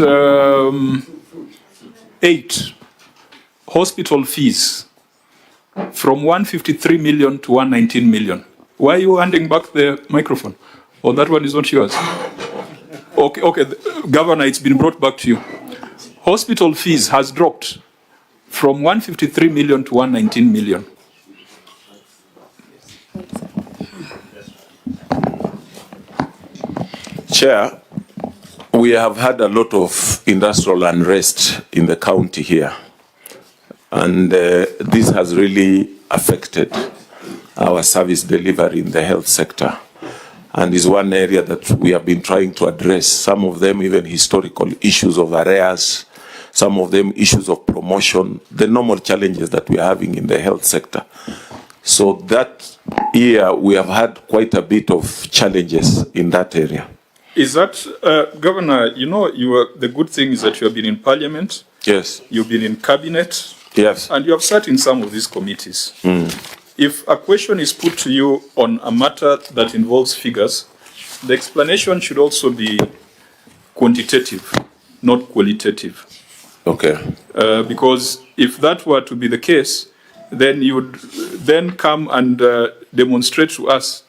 Speaker 3: 8, hospital fees, from 153 million to 119 million. Why are you handing back the microphone? Oh, that one is not yours. Okay, Governor, it's been brought back to you. Hospital fees has dropped from 153 million to 119 million.
Speaker 6: Chair, we have had a lot of industrial unrest in the county here. And this has really affected our service delivery in the health sector. And is one area that we have been trying to address. Some of them even historical issues of arrears, some of them issues of promotion, the normal challenges that we are having in the health sector. So that year we have had quite a bit of challenges in that area.
Speaker 3: Is that, Governor, you know, the good thing is that you have been in Parliament.
Speaker 6: Yes.
Speaker 3: You've been in Cabinet.
Speaker 6: Yes.
Speaker 3: And you have sat in some of these committees. If a question is put to you on a matter that involves figures, the explanation should also be quantitative, not qualitative.
Speaker 6: Okay.
Speaker 3: Because if that were to be the case, then you would then come and demonstrate to us